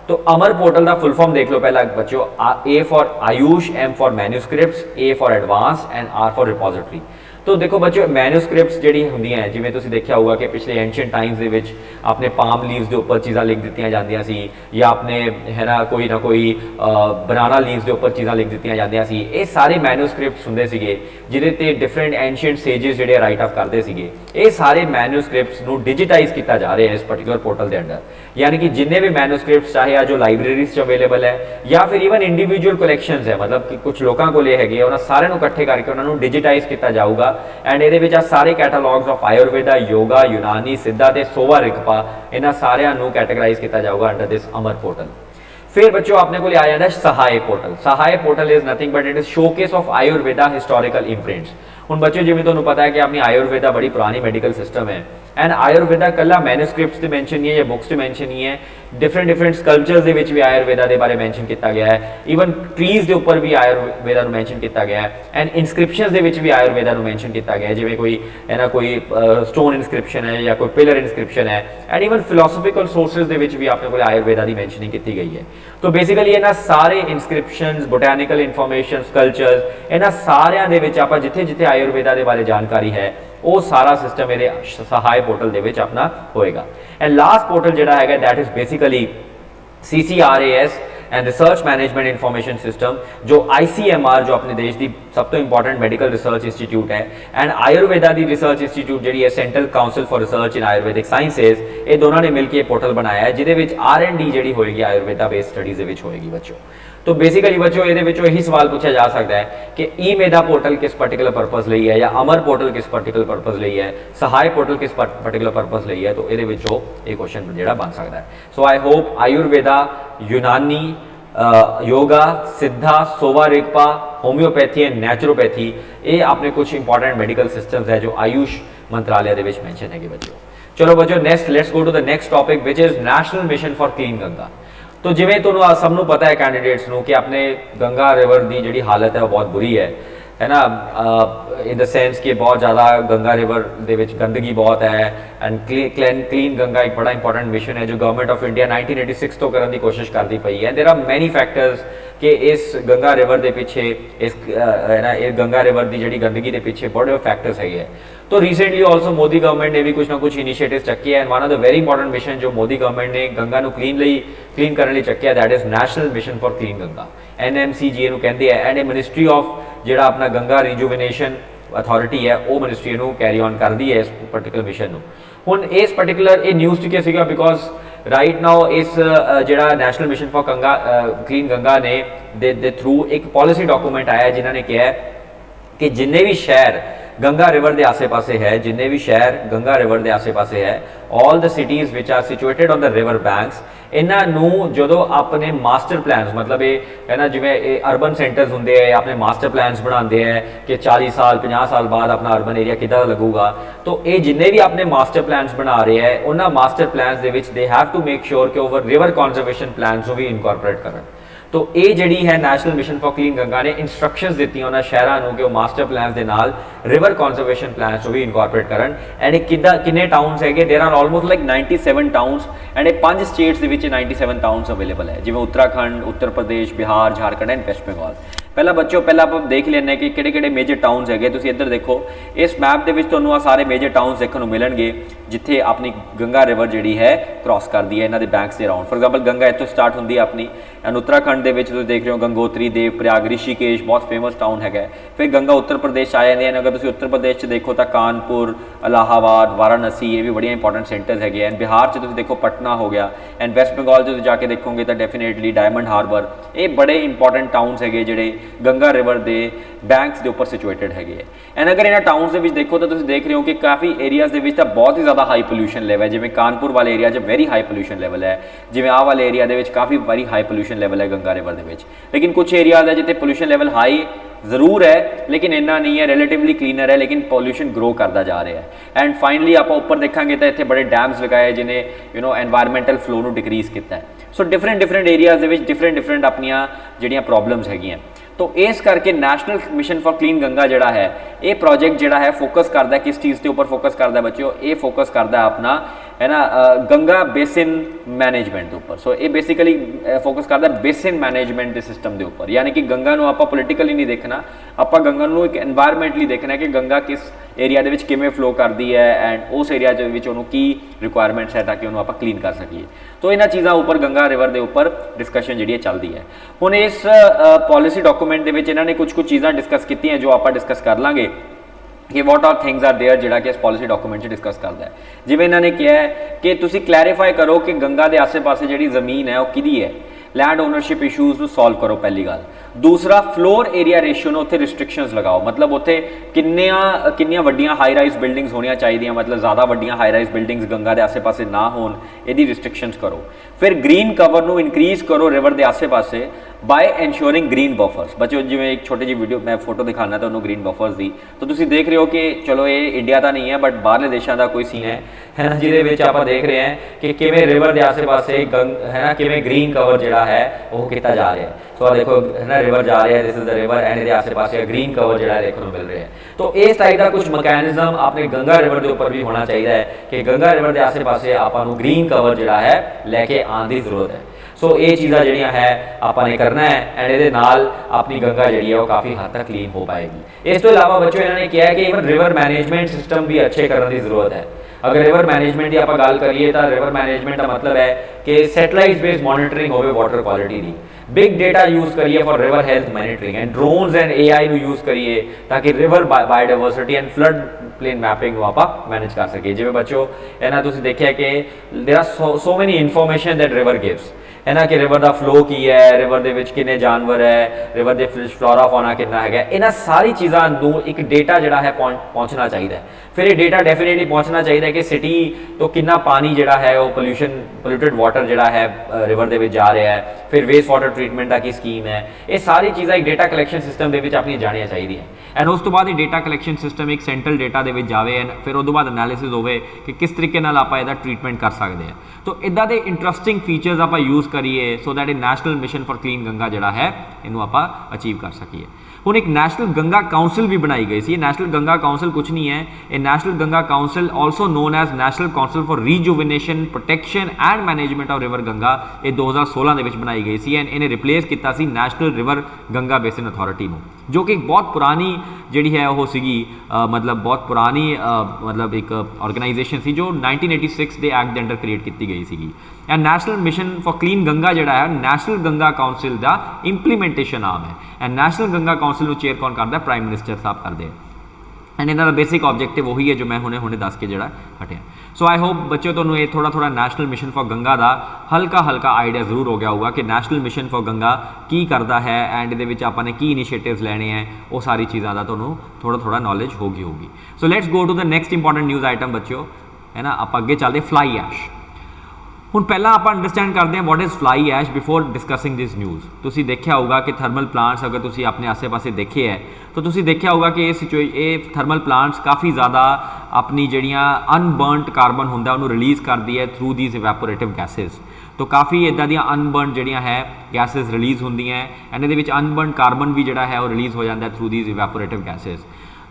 तो अमर पोर्टल का फुल फॉर्म देख लो पहला बच्चों, A for Ayush, M for manuscripts, A for advance and R for repository. तो देखो बच्चों मैन्यूस्क्रिप्ट्स ਜਿਹੜੀ ਹੁੰਦੀਆਂ ਹੈ ਜਿਵੇਂ ਤੁਸੀਂ ਦੇਖਿਆ ਹੋਊਗਾ ਕਿ ਪਿਛਲੇ ਐਂਸ਼ੀਅੰਟ ਟਾਈਮਸ ਦੇ ਵਿੱਚ ਆਪਣੇ ਪਾਮ ਲੀਵਸ ਦੇ ਉੱਪਰ ਚੀਜ਼ਾਂ ਲਿਖ ਦਿੱਤੀਆਂ ਜਾਂਦੀਆਂ ਸੀ ਜਾਂ ਆਪਣੇ ਹੈ ਨਾ ਕੋਈ ਬਨਾਨਾ ਲੀਵਸ ਦੇ ਉੱਪਰ ਚੀਜ਼ਾਂ ਲਿਖ ਦਿੱਤੀਆਂ ਜਾਂਦੀਆਂ ਸੀ। ਇਹ ਸਾਰੇ ਮੈਨੂਸਕ੍ਰਿਪਟਸ ਹੁੰਦੇ ਸੀਗੇ ਜਿਹਦੇ ਤੇ ਡਿਫਰੈਂਟ ਐਂਸ਼ੀਅੰਟ ਸੇਜਸ ਜਿਹੜੇ ਰਾਈਟ ਆਫ ਕਰਦੇ ਸੀਗੇ। ਇਹ ਸਾਰੇ ਮੈਨੂਸਕ੍ਰਿਪਟਸ ਨੂੰ ਡਿਜੀਟਾਈਜ਼ ਕੀਤਾ ਜਾ ਰਿਹਾ ਹੈ ਇਸ ਪਾਰਟਿਕੂਲਰ पोर्टल ਦੇ ਅੰਡਰ, यानी कि जिन्ने भी मैन्यूस्क्रिप्ट्स चाहे जो लाइब्रेरीज च अवेलेबल है या फिर ईवन इंडिविजुअल कलैक्शंस है, मतलब कि कुछ लोगों को ले हैगे उन्होंने सारे इकट्ठे करके उन्होंने डिजिटाइज किया जाऊगा एंड ये आ सारे कैटालॉग्स ऑफ आयुर्वेदा, योगा, यूनानी, सिद्धा ते सोवा रिगपा इन्होंने सारिਆਂ ਨੂੰ कैटेगराइज किया जाऊगा अंडर दिस अमर पोर्टल। फिर बच्चों आपने को आ जाता है SAHI portal. SAHI portal is nothing but it is showcase of Ayurveda historical imprints. ਹੁਣ ਬੱਚੇ ਜਿਵੇਂ ਤੁਹਾਨੂੰ ਪਤਾ ਹੈ ਕਿ ਆਪਣੀ ਆਯੁਰਵੇਦਾ ਬੜੀ ਪੁਰਾਣੀ ਮੈਡੀਕਲ ਸਿਸਟਮ ਹੈ ਐਂਡ ਆਯੁਰਵੇਦਾ ਕੱਲਾ ਮੈਨੂਸਕ੍ਰਿਪਟਸ ਤੇ ਮੈਂਸ਼ਨ ਨਹੀਂ ਹੈ ਜਾਂ ਬੁੱਕਸ ਤੇ ਮੈਂਸ਼ਨ ਨਹੀਂ ਹੈ, ਡਿਫਰੈਂਟ ਸਕਲਪਚਰਸ ਦੇ ਵਿੱਚ ਵੀ ਆਯੁਰਵੇਦਾ ਦੇ ਬਾਰੇ ਮੈਂਸ਼ਨ ਕੀਤਾ ਗਿਆ ਹੈ। ਈਵਨ ਟਰੀਜ਼ ਦੇ ਉੱਪਰ ਵੀ ਆਯੁਰਵੇਦਾ ਨੂੰ ਮੈਂਸ਼ਨ ਕੀਤਾ ਗਿਆ ਹੈ ਐਂਡ ਇਨਸਕ੍ਰਿਪਸ਼ਨਸ ਦੇ ਵਿੱਚ ਵੀ ਆਯੁਰਵੇਦਾ ਨੂੰ ਮੈਂਸ਼ਨ ਕੀਤਾ ਗਿਆ ਹੈ, ਜਿਵੇਂ ਕੋਈ ਹੈ ਨਾ ਕੋਈ ਸਟੋਨ ਇਨਸਕ੍ਰਿਪਸ਼ਨ ਹੈ ਜਾਂ ਕੋਈ ਪਿਲਰ ਇਨਸਕ੍ਰਿਪਸ਼ਨ ਹੈ ਐਂਡ ਈਵਨ ਫਿਲੋਸਫੀਕਲ ਸੋਰਸਿਸ ਦੇ ਵਿੱਚ ਵੀ ਆਪਣੇ ਕੋਲ ਆਯੁਰਵੇਦਾ ਦੀ ਮੈਂਸ਼ਨਿੰਗ ਕੀਤੀ ਗਈ ਹੈ। तो बेसिकली ਇਹਨਾਂ ਸਾਰੇ ਇਨਸਕ੍ਰਿਪਸ਼ਨਸ, ਬੋਟੈਨੀਕਲ ਇਨਫੋਰਮੇਸ਼ਨ, ਸਕਲਪਚਰਸ, ਇਹਨਾਂ ਸਾਰਿਆਂ ਦੇ ਵਿੱਚ ਆਪਾਂ ਜਿੱਥੇ ਆਯੁਰਵੇਦਾ ਦੇ ਬਾਰੇ ਜਾਣਕਾਰੀ ਹੈ ਉਹ ਸਾਰਾ ਸਿਸਟਮ ਇਹਦੇ ਸਹਾय पोर्टल ਦੇ ਵਿੱਚ ਆਪਣਾ ਹੋਏਗਾ। ਐਂਡ ਲਾਸਟ पोर्टल ਜਿਹੜਾ ਹੈਗਾ that is basically CCRAS and research management information system, जो ICMR जो अपने देश की सब तो इंपॉर्टेंट मेडिकल रिसर्च इंस्टीट्यूट है एंड आयुर्वेदा की रिसर्च इंस्टीट्यूट जी है central council for research in Ayurvedic sciences, ये दोनों ने मिलकर ये पोर्टल बनाया है जिहदे R&D जी होगी आयुर्वेदा बेस्ड स्टडीज़ होगी बच्चों। तो बेसिकली बच्चों यही सवाल पूछा जा सकता है कि ई-मैदा पोर्टल किस पर्टिकुलर पर्पज़ ਲਈ है या अमर पोर्टल किस पर्टिकुलर पर्पज़ ਲਈ है, सहाय पोर्टल किस पर्टिकुलर पर्पज़ ਲਈ है, तो ये क्वेश्चन जो बन सकता है। सो आई होप आयुर्वेदा, यूनानी, योगा, सिद्धा, Sowa Rigpa, homeopathy and naturopathy, ये आपने कुछ इंपॉर्टेंट मेडिकल सिस्टम्स है जो आयुष मंत्रालय के मैंशन है बच्चों। चलो बच्चों next let's go to the next topic which is national mission for clean Ganga. तो जिवें तुहानूं सब नूं पता है कैंडिडेट्स नूं कि अपने गंगा रिवर की जिहड़ी हालत है वो बहुत बुरी है ना, इन द सेंस कि बहुत ज़्यादा गंगा रिवर दे विच गंदगी बहुत है एंड क्लीन गंगा एक बड़ा इंपॉर्टेंट मिशन है जो गवर्नमेंट ऑफ इंडिया 1986 तो करने की कोशिश करती पई है। देयर आर मैनी फैक्टर्स कि इस गंगा रिवर के पिछे इस है ना इस गंगा रिवर की जिहड़ी गंदगी के पिछे बड़े फैक्टर्स है। तो रिसेंटली ऑल्सो मोदी गवर्नमेंट ने भी कुछ ना कुछ इनिशिएटिव चुके हैं and one of the very important mission जो मोदी गवर्नमेंट ने गंगा नूं क्लीन करने चुके that is national mission for clean Ganga, NMCGA नूं कहंदे हैं एंड ए मिनिस्ट्री ऑफ जिहड़ा अपना गंगा रिजुविनेशन अथॉरिटी है वो मिनिस्ट्री नूं कैरी ऑन करती है इस पर्टिकुलर मिशन नूं। हुण इस पर्टिकुलर ये न्यूज़ चुके सीगा बिकॉज राइट नाउ इस जिहड़ा national mission for Ganga clean Ganga ने दे थ्रू एक पॉलिसी डॉकूमेंट आया जिन्होंने कहा कि जिन्ने भी शहर गंगा रिवर के आसे पासे है, जिन्ने भी शहर गंगा रिवर के आसे पासे है, all the cities which are situated on the river banks, इन्हों जो अपने मास्टर प्लान मतलब ये है ना जिमें अर्बन सेंटर्स होंगे है अपने मास्टर प्लान बनाते हैं कि 40 साल 50 साल बाद अपना अर्बन एरिया कितना लगूगा, तो ये जिन्ने भी अपने मास्टर प्लान बना रहे हैं उन्होंने master plan they have to make sure कि ओवर रिवर कॉन्जरवेशन प्लान भी इनकॉर्पोरेट करें। तो ये ਜਿਹੜੀ है national mission for clean Ganga ने इंस्ट्रक्शंस ਦਿੱਤੀਆਂ ਉਹਨਾਂ ਸ਼ਹਿਰਾਂ ਨੂੰ ਕਿ ਉਹ ਮਾਸਟਰ ਪਲਾਨਸ ਦੇ ਨਾਲ ਰਿਵਰ ਕੰਜ਼ਰਵੇਸ਼ਨ ਪਲਾਨਸ ਨੂੰ ਵੀ ਇਨਕੋਰਪੋਰੇਟ ਕਰਨ ਐਂਡ ਇਹ ਕਿੰਨੇ ਟਾਊਨਸ ਹੈਗੇ there are almost like 97 towns and ਇਹ 5 ਸਟੇਟਸ ਦੇ ਵਿੱਚ 97 ਟਾਊਨਸ ਅਵੇਲੇਬਲ ਹੈ ਜਿਵੇਂ ਉੱਤਰਾਖੰਡ ਉੱਤਰ ਪ੍ਰਦੇਸ਼ ਬਿਹਾਰ झारखंड एंड वेस्ट बंगाल पहला बच्चों पहला आप देख लेने कि किहड़े मेजर टाउन्स है तुसीं इधर देखो इस मैप के तुहानूं आ सारे मेजर टाउन्स देखने को मिलणगे जिथे अपनी गंगा रिवर जिहड़ी है क्रॉस करती है इन्हां दे बैंक्स के अराउंड फॉर एग्जाम्पल गंगा इत्थों स्टार्ट होंदी है अपनी एंड उत्तराखंड के तुसीं देख रहे हो गंगोत्री देवप्रयाग ऋषिकेश बहुत फेमस टाउन है फिर गंगा उत्तर प्रदेश आ जाती है अगर तुसीं उत्तर प्रदेश च देखो तो कानपुर इलाहाबाद वाराणसी ये भी बड़िया इंपॉर्टेंट सेंटर्स है एंड बिहार च तुसीं देखो पटना हो गया एंड वेस्ट बंगाल तुसीं जाके देखोगे तो डेफिनेटली डायमंड हार्बर ये बड़े इंपॉर्टेंट टाउन्स है जिहड़े गंगा रिवर के बैंक्स के उपर सिचुएटेड है एंड अगर इन्होंने टाउन्स के देखो तो तुम देख रहे हो कि काफ़ी एरियाज़ के बहुत ही ज़्यादा हाई पोल्यूशन लेवल है जिवें कानपुर वाले area very high pollution level है जिवें आ वाले एरिया के काफ़ी वेरी हाई पोल्यूशन लेवल है गंगा रिवर के लेकिन कुछ एरियाज़ है जिथे पोल्यूशन लेवल हाई जरूर है लेकिन इन्ना नहीं है रिलेटिवली क्लीनर है लेकिन पोल्यूशन ग्रो करता जा रहा है एंड फाइनली आप उपर देखा तो इतने बड़े डैम्स लगाए जिन्हें एनवायरमेंटल फ्लो को डिक्रीज़ किया है सो डिफरेंट एरियाज़ डिफरेंट अपनिया जिहड़ियां प्रॉब्लम्स हैगियां तो इस करके national mission for clean Ganga जिहड़ा है ये प्रोजेक्ट जिहड़ा है फोकस करता है किस चीज़ के उपर फोकस करता है बच्चों ये फोकस करता है अपना है ना गंगा बेसिन मैनेजमेंट के उपर सो ये बेसिकली फोकस करता है बेसिन मैनेजमेंट के सिस्टम के उपर यानी कि गंगा नूं आपां पोलिटिकली नहीं देखना आपां गंगा नूं एक एनवायरमेंटली देखना है कि गंगा किस एरिया दे विच किवें फ्लो करती है एंड उस एरिया दे विच उहनूं की रिक्वायरमेंट्स है ताकि उहनूं आपां क्लीन कर सकीए तो इन्हां चीज़ां उपर गंगा रिवर के उपर डिस्कशन जिहड़ी चलती है हुण इस पॉलिसी डॉक्यूमेंट दे विच इन्हां ने कुछ चीज़ां डिस्कस कीतियां जो आपां डिस्कस कर लांगे कि what are things are there जिहड़ा कि इस पॉलिसी डॉक्यूमेंट से डिस्कस करता है जिवें इन्होंने कहा है कि तुसीं क्लैरीफाई करो कि गंगा के आसे पासे जिहड़ी जमीन है वो किहदी है लैंड ओनरशिप इशूज़ को सॉल्व करो पहली गल दूसरा फ्लोर एरिया रेशियो ने उत्थे रिस्ट्रिक्शंस लगाओ मतलब उत्थे किन्नियां वड्डियां हाई राइज बिल्डिंग्स होनियां चाहिए मतलब ज़्यादा वड्डियां हाई राइज बिल्डिंग्स गंगा के आसे पासे ना होन इहदी रिस्ट्रिक्शंस करो फिर ग्रीन कवर नूं इनक्रीज़ करो रिवर के आसे पासे बाय एंश्योरिंग ग्रीन बफर्स बच्चों जिवें एक छोटी जी वीडियो मैं फोटो दिखाना तो उन्होंने ग्रीन बफर्स दी तो तुसीं देख रहे हो कि चलो ये इंडिया का नहीं है बट बाहरले देशों का कोई सीन है ना जिहदे विच आपां देख रहे हैं कि किवें रिवर के आसे पासे है ना किवें ग्रीन कवर जिहड़ा है वो किया जा रहा है सो देखो है ना रिवर जा रहा है this is the river and आसे पासे ग्रीन कवर जो देखने को मिल रहे हैं तो इस टाइप का कुछ मैकेनिज्म अपने गंगा रिवर के उपर भी होना चाहिए है कि गंगा रिवर के आसे पासे आपां नूं ग्रीन कवर जो है लैके आने की जरूरत है सो ये चीज़ा जिहड़ियां है आपां ने करना है एंड इहदे नाल अपनी गंगा जिहड़ी है वो काफ़ी हद तक क्लीन हो पाएगी इस तो इलावा बच्चों इन्होंने कहा है कि इवन रिवर मैनेजमेंट सिस्टम भी अच्छे करने की जरूरत है अगर रिवर मैनेजमेंट की आपां गल करिए तो रिवर मैनेजमेंट का मतलब है कि सैटेलाइट बेस्ड मॉनिटरिंग होवे वाटर क्वालिटी की बिग डेटा यूज करिए for river health monitoring and drones and AI नूं यूज करिए ताकि river biodiversity and flood plain mapping आपां मैनेज कर सके जिवें बच्चों है ना तुसीं देखिया कि there are so many information that river gives है ना कि रिवर का फ्लो की है रिवर के किन्ने जानवर है रिवर के फ्लोरा फौना कितना है इन्हां सारी चीज़ों एक डेटा जिहड़ा है पहुँचना चाहिए फिर ये डेटा डेफिनेटली पहुँचना चाहिए कि सिटी तो कितना पानी जिहड़ा है वो पोल्यूटेड वाटर जिहड़ा है रिवर के जा रहा है फिर वेस्ट वाटर ट्रीटमेंट की स्कीम है ये सारी चीज़ां एक डेटा कलैक्शन सिस्टम के अपनी जानिया चाहिए एंड उस तो बाद डेटा कलैक्शन सिस्टम एक सेंट्रल डेटा के जाए एंड फिर उस बाद एनालिसिस होवे कि किस तरीके नाल आपां इहदा ट्रीटमेंट कर सकते हैं तो इदा के इंटरस्टिंग फीचर्स आप यूज़ करिए so that A national mission for clean Ganga जिहड़ा है इनू आपां अचीव कर सकीए हुण एक नैशनल गंगा काउंसिल भी बनाई गई सी नैशनल गंगा काउंसिल कुछ नहीं है a national Ganga council also known as national council for rejuvenation protection and management of river Ganga ये 2016 के बनाई गई सी एंड इन्हें रिप्लेस किया सी national river Ganga basin authority नूं जो कि बहुत पुरानी जिहड़ी है वो सीगी मतलब बहुत पुरानी मतलब एक ऑर्गेनाइजेशन सी जो 1986 के एक्ट के अंडर क्रिएट की गई सी and national mission for clean Ganga जिहड़ा है नैशनल गंगा काउंसिल का इंप्लीमेंटेशन आर्म है एंड नैशनल गंगा काउंसिल में चेयर कौन करता है प्राइम मिनिस्टर साहब करते हैं एंड इन्हों का बेसिक ऑब्जेक्टिव वही है जो मैं हुणे दस के जरा हटिया सो आई होप बच्चों तुहानूं ये थोड़ा नैशनल मिशन फॉर गंगा का हल्का आइडिया जरूर हो गया होगा कि नैशनल मिशन फॉर गंगा की करता है एंड ये आपने की इनिशिएटिव्स लेने हैं वो सारी चीज़ों का तुहानूं थोड़ा नॉलेज होगी so let's go to the next important news item बच्चों है ना आप अगे चलते फ्लाई ऐश ਹੁਣ ਪਹਿਲਾਂ ਆਪਾਂ ਅੰਡਰਸਟੈਂਡ ਕਰਦੇ ਹਾਂ ਵਾਟ ਇਜ਼ ਫਲਾਈ ਐਸ਼ ਬਿਫੋਰ ਡਿਸਕਸਿੰਗ ਦਿਸ ਨਿਊਜ਼। ਤੁਸੀਂ ਦੇਖਿਆ ਹੋਊਗਾ ਕਿ ਥਰਮਲ ਪਲਾਂਟਸ ਅਗਰ ਤੁਸੀਂ ਆਪਣੇ ਆਸੇ-ਪਾਸੇ ਦੇਖੇ ਹੈ ਤਾਂ ਤੁਸੀਂ ਦੇਖਿਆ ਹੋਊਗਾ ਕਿ ਇਹ ਥਰਮਲ ਪਲਾਂਟਸ ਕਾਫੀ ਜ਼ਿਆਦਾ ਆਪਣੀ ਜਿਹੜੀਆਂ ਅਨਬਰਨਡ ਕਾਰਬਨ ਹੁੰਦਾ ਉਹਨੂੰ ਰਿਲੀਜ਼ ਕਰਦੀ ਹੈ ਥਰੂ ਦੀਜ਼ ਇਵੈਪੋਰੇਟਿਵ ਗੈਸਿਸ। तो काफ़ी इदा दी अनबर्न जड़ियाँ है गैसेस रिलीज़ होंदियां एंड ये अनबर्न कार्बन भी जोड़ा है वो रिलीज़ हो जाता है थ्रू दीज इवैपोरेटिव गैसेस।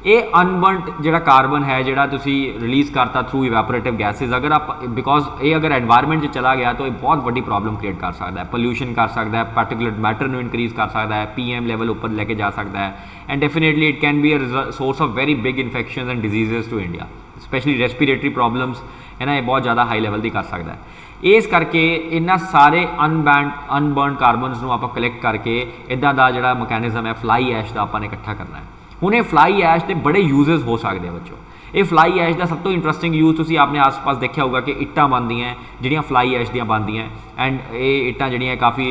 ये अनबर्नड जोड़ा कार्बन है जोड़ा तुसी रिलीज़ करता थ्रू इवैपोरेटिव गैसेस अगर आप बिकॉज ये अगर एनवायरनमेंट चला गया तो ये बहुत बड़ी प्रॉब्लम क्रिएट कर सकता है, पोल्यूशन कर सकता है, पार्टिकुलर मैटर में इनक्रीज़ कर सकता है, PM लेवल ऊपर लेके जा सकता है and definitely it can be a source of very big infection and disease to India, specially respiratory problems है ना, ये बहुत ज़्यादा हाई लेवल की कर सकता है। इस करके इन्होंने सारे अनबर्न कार्बनस ਨੂੰ ਆਪਾਂ कलैक्ट करके इदा का जोड़ा मकैनिज़म है फ्लाई ऐश का आपने इकट्ठा करना है। ਹੁਣ ਇਹ फ्लाई ऐश के बड़े यूजेस हो सकते हैं बच्चों। ये फ्लाई ऐश का सब तो इंटरस्टिंग यूज तुसीं अपने आस पास देखा होगा कि इट्टां बनदियां जिहड़ियां फ्लाई ऐश दियां बनदियां एंड ये इट्टां जिहड़ियां काफ़ी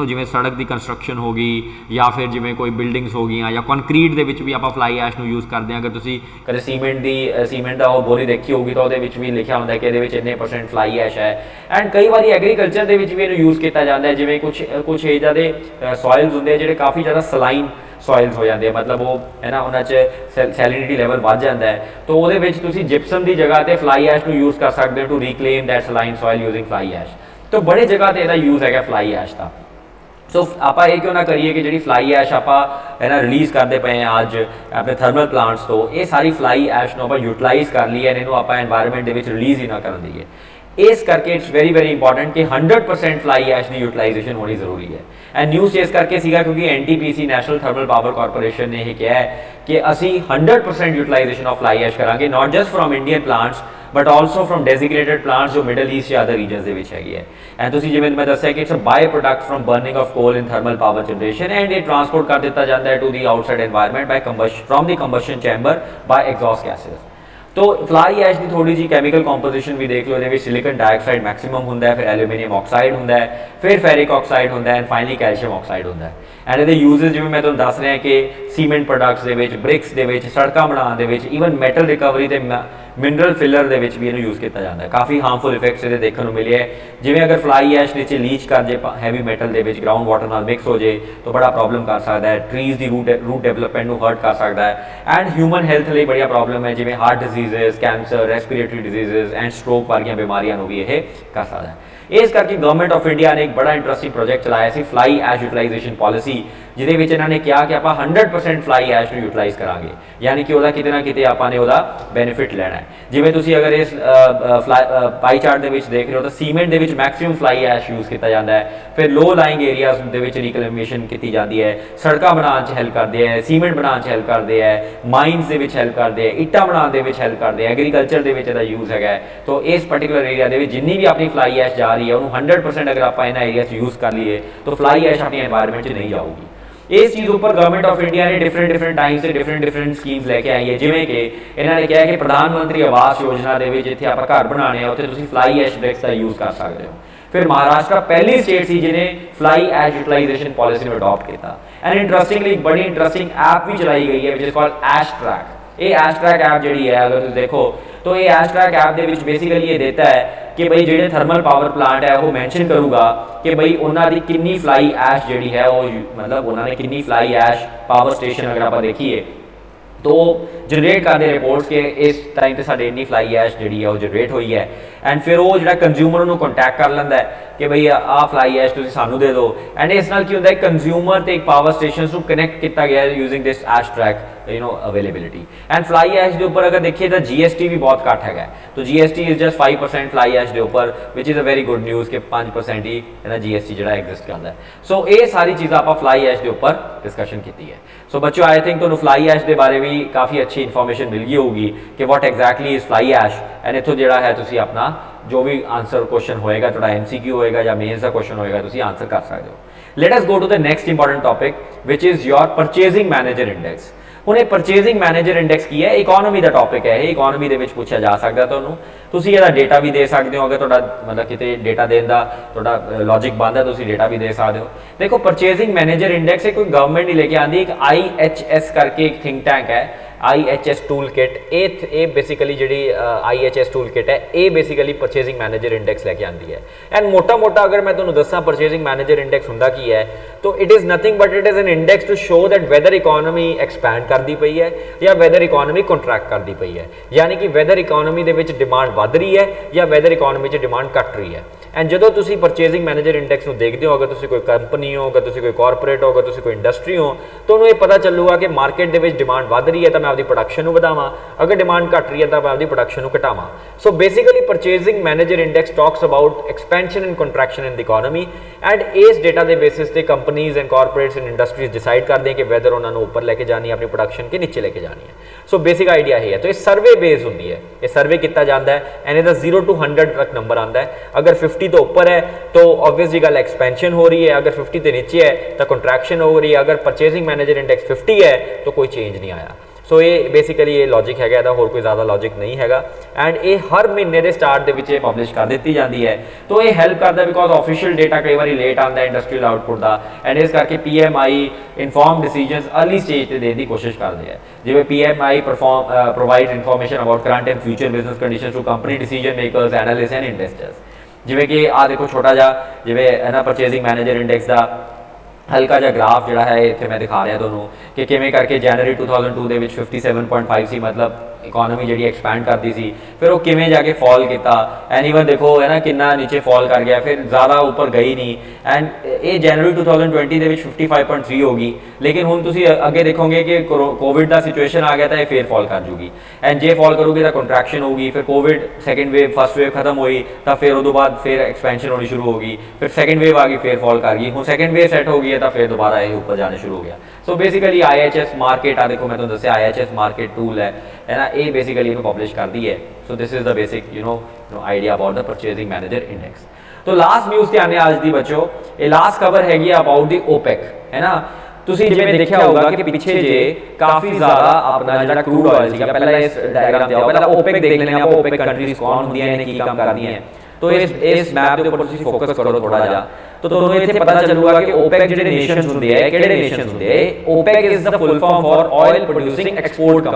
जिवें सड़क की कंस्ट्रक्शन हो गई या फिर जिवें कोई बिल्डिंग्स हो गई या कंक्रीट दे विच भी आपां फ्लाई ऐश नूं यूज़ करते हैं। अगर तुसीं कदे सीमेंट का बोरी देखी होगी तो उहदे विच भी लिखिया हुंदा कि इहदे विच इन्ने % फ्लाई ऐश है एंड कई बार एग्रीकल्चर दे विच भी इहनूं यूज़ किया जाता है। जिवें कुछ इदां दे सॉइल्स हुंदे जिहड़े काफ़ी ज़्यादा सलाइन सॉइल्स हो जाते हैं, मतलब वो है ना उन्होंने सैलिनिटी लेवल बढ़ जाता है तो वो जिप्सम की जगह पर फ्लाई ऐश को यूज़ कर सकते हो to reclaim that saline soil using fly ash. तो बड़े जगह पर यदा यूज़ है फ्लाई ऐश का। सो आप ये क्यों ना करिए कि जी फ्लाई ऐश आप है ना रिलीज़ करते पे हैं अज अपने थर्मल प्लांट्स तो ये सारी फ्लाई ऐश को आप यूटिलाइज़ कर लीए इन्हों आप एनवायरनमेंट के रिलीज़ ही ना कर दीए। इस करके इट्स वेरी वेरी इंपॉर्टेंट कि 100% फ्लाई ऐश की यूटिलाइजेशन होनी जरूरी है। एंड न्यूज़ इस करके सीगा क्योंकि NTPC national thermal power corporation ने यह कहा है कि असी 100% यूटिलाइजेशन ऑफ फ्लाई ऐश करांगे, not just from Indian plants but also from designated plants जो मिडल ईस्ट या अदर रीजनस के विच हैगी है। एंड तुसीं जिवें मैं दस्सिया कि it's a by product from burning of coal in thermal power generation and ये ट्रांसपोर्ट कर दिता जाता है to the outside environment by combustion from the combustion chamber by exhaust gases. तो फ्लाई ऐश की थोड़ी जी कैमिकल कॉम्पोजिशन भी देख लो, ये सिलिकन डाइऑक्साइड मैक्सिमम होंदा है, फिर एल्यूमीनियम ऑक्साइड होंदा है, फिर फेरिक ऑक्साइड होंदा है एंड फाइनली कैल्शियम ऑक्साइड होंदा है। एंड ये यूजेस जिवें मैं तुहानूं दस रहा कि सीमेंट प्रोडक्ट्स दे विच, ब्रिक्स दे विच, सड़कां बनाउण दे विच, ईवन मैटल रिकवरी ते मिनरल फिलर दे विच भी इहनूं यूज़ किया जाता है। काफ़ी हार्मफुल इफेक्ट्स ये देखने को मिले हैं जिवें अगर फ्लाई ऐश नीचे लीच कर जाए हैवी मैटल दे विच ग्राउंड वाटर नाल मिक्स हो जाए तो बड़ा प्रॉब्लम कर सकता है, ट्रीज़ की रूट डेवलपमेंट को हर्ट कर सकता है एंड ह्यूमन हैल्थ लिए बड़ी प्रॉब्लम है जिवें heart diseases, cancer, respiratory diseases and stroke वर्गियां बीमारियां भी यह कर सकता है। इस करके गवर्नमेंट ऑफ इंडिया ने एक बड़ा इंटरस्टिंग प्रोजेक्ट चलाया सी फ्लाई ऐश यूटिलाइजेशन पॉलिसी जिहदे विच इन्होंने कहा कि आप 100% फ्लाई ऐश को यूटिलाइज करांगे, यानी कि वह किते ना किते आपने वह बेनीफिट लेना है। जिवें तुसीं अगर इस पाई चार्ट दे विच देख रहे हो तो सीमेंट दे विच मैक्सिमम फ्लाई ऐश यूज़ किया जाता है, फिर low lying areas they which reclamation की जाती है, सड़कां बनाने च हेल्प करते हैं, सीमेंट बनाने च हेल्प करते हैं, माइनस दे विच हेल्प करते हैं, इट्टां बनाने दे विच हेल्प करते हैं, एग्रीकल्चर दे विच इहदा यूज़ है। तो इस पर्टिकुलर एरिया दे विच जिन्नी भी अपनी फ्लाई ऐश जा रही है उन्होंने 100% अगर आप इन्हां एरिया यूज़ कर लीए तो फ्लाई ऐश अपनी एनवायरनमेंट नहीं जाऊगी। इस चीज़ पर गवर्नमेंट ऑफ इंडिया ने डिफरेंट टाइम से डिफरेंट स्कीम्स लेके आई है, जिवें कि इन्होंने कहा कि प्रधानमंत्री आवास योजना के जिथे आप घर बनाने उत्थे तुसीं फ्लाई ऐश ब्रिक्स का यूज़ कर सकते हो। फिर महाराष्ट्र पहली स्टेट सी जिन्हें फ्लाई ऐश यूटिलाइजेशन पॉलिसी में अडॉप्ट किया एंड इंटरस्टिंगली एक बड़ी इंटरस्टिंग ऐप भी चलाई गई है which is called ash track. ये ऐश ट्रैक ऐप जी है अगर तुम देखो तो ये ऐश ट्रैक ऐप के बेसिकली ये देता है कि भाई जो थर्मल पावर प्लांट है वो मैंशन करूँगा कि भाई उन्होंने कितनी फ्लाई ऐश जी है वो मतलब उन्होंने कितनी फ्लाई ऐश पावर स्टेशन अगर आप देखिए तो जनरेट करते रिपोर्ट्स के इस टाइम पर साढ़े इन्नी फ्लाई ऐश जी है वो जनरेट हुई है एंड फिर वो जो कंज्यूमर उन्होंने कॉन्टैक्ट कर लेंदा है कि भाई आ फ्लाई ऐश तुसीं सानू दे दो एंड इस नाल की होंदा है कंज्यूमर ते एक पावर स्टेशन को कनैक्ट किया गया using this ash track availability and fly ash के उपर अगर देखिए तो GST भी बहुत घट है तो GST is just 5% fly ash के उपर which is a very good news कि 5% ही है ना GST जो एग्जिस्ट करता है। सो ये सारी चीज़ आप फ्लाई ऐश के उपर डिस्कशन की है। सो बच्चों आई थिंक तुहानूं फ्लाई ऐश के बारे भी काफ़ी अच्छी इन्फॉर्मेशन मिल गई होगी कि what exactly is fly ash and इत्थों जो है तुसीं अपना जो भी आंसर क्वेश्चन होएगा थोड़ा MCQ होएगा या मेन्स का क्वेश्चन होएगा तुसीं आंसर कर सकते हो। Let us go to the next important topic which is your purchasing manager index. ਹੁਣ ਇਹ परचेजिंग मैनेजर इंडेक्स की है, इकोनॉमी का टॉपिक है, इकोनॉमी के पूछा जा सकता है ਤੁਹਾਨੂੰ ਤੁਸੀਂ ਇਹਦਾ ਡੇਟਾ ਵੀ ਦੇ ਸਕਦੇ ਹੋ अगर ਤੁਹਾਡਾ मतलब किते डेटा देने का ਤੁਹਾਡਾ लॉजिक बनता ਤੁਸੀਂ डेटा भी दे सकते हो। देखो परचेजिंग मैनेजर इंडेक्स कोई गवर्नमेंट नहीं लेके आती, एक IHS करके एक थिंक टैंक है, IHS टूल किट ये बेसिकली जी IHS टूल किट है ये बेसिकली परचेजिंग मैनेजर इंडेक्स लैके आती है। एंड मोटा मोटा अगर मैं तुम्हें दसा परचेजिंग मैनेजर इंडेक्स होंदा की है तो it is nothing but it is an index to show that whether economy expand करती पई है या वैदर इकोनॉमी कंट्रैक्ट करती पई है, यानी कि weather economy they which demand वध रही है या वैदर इकोनॉमी च डिमांड घट रही है। एंड जो तुम परचेजिंग मैनेजर इंडेक्स में देखते हो, अगर तुम कोई कंपनी हो, अगर तुम कोई कॉरपोरेट हो, अगर तुम कोई इंडस्ट्री हो, तो उन्हें पता चलूगा कि मार्केट के डिमांड वध रही है तो मैं आपकी प्रोडक्शन बढ़ावा, अगर डिमांड घट रही है तो मैं आपकी प्रोडक्शन घटावा। So basically purchasing manager index talks about expansion and contraction in the economy and इस डेटा के बेसिस पे companies and corporates and industries decide करते हैं कि वैदर उन्होंने ऊपर लेके जानी है अपनी प्रोडक्शन के नीचे लेके जानी है। सो बेसिक आइडिया ये है। तो ये सर्वे बेस होती है, ये सर्वे किया जाता है एंड इसका 0 to 100 तक नंबर आता है। अगर 50 तो ऊपर है तो ऑब्वियसली गल एक्सपेंशन हो रही है, अगर 50 के नीचे है तो कंट्रैक्शन हो रही है, अगर परचेजिंग मैनेजर इंडेक्स 50 है तो कोई चेंज नहीं आया। सो ये बेसिकली ये लॉजिक है, होर कोई ज़्यादा लॉजिक नहीं है। एंड ये हर महीने के स्टार्ट के पब्लिश कर दी जाती है, तो ये हेल्प करता है बिकॉज ऑफिशियल डेटा कई बार लेट आता है इंडस्ट्रीयल आउटपुट का एंड इस करके PMI inform decision early stage से देने की कोशिश करते हैं। जिवें PMI provide information about current and future business condition to company decision makers analyst and investors. जिवें कि आ देखो छोटा जा जिवें है ना परचेजिंग मैनेजर इंडेक्स का हल्का जा ग्राफ जोड़ा है इतने मैं दिखा रहा दोनों कि किमें करके जनवरी 2002 के 57.5 सी मतलब इकोनॉमी जी एक्सपैंड करती सी, फिर वो किमें जाके फॉल किया एंड ईवन देखो है ना कितना नीचे फॉल कर गया, फिर ज़्यादा ऊपर गई नहीं एंड ये जनवरी 2020 के 55.3 होगी। लेकिन हुण तुसीं अगे देखोगे कि कोविड का सिचुएशन आ गया तो ये फिर फॉल कर जूगी एंड जे फॉल करूगी तो कंट्रैक्शन होगी, फिर Covid second wave first wave खत्म हुई तो फिर उस बाद फिर एक्सपेंशन होनी शुरू होगी, फिर सैकेंड वेव आ गई फिर फॉल कर गई, हुण सैकेंड वेव सेट हो गई है तो फिर दोबारा ये ऊपर जाने शुरू हो गया। सो बेसिकली IHS मार्केट आ देखो मैं तो दसिया IHS मार्केट टूल है ना, ये बेसिकली इन्होंने पब्लिश कर दी है। So this is the basic you know idea about the purchasing manager index. तो लास्ट न्यूज़ ते आने आज दी बच्चों, ये लास्ट खबर हैगी अबाउट द OPEC है ना। तुसी जिवें देखिया होगा कि पीछे जे काफी ज्यादा अपना जिहड़ा क्रूड ऑयल सीगा, पहले इस डायग्राम ते आओ, पहले OPEC देख लेने आप OPEC कंट्रीज कौन होंदियां ने की काम करदियां हैं। तो इस मैप के ऊपर तुसी फोकस करो थोड़ा जा तो तुम्हें इत्थे पता चलूगा कि OPEC जिहड़े नेशंस हुंदे हैं किहड़े नेशंस हुंदे हैं। OPEC is the full form for oil producing export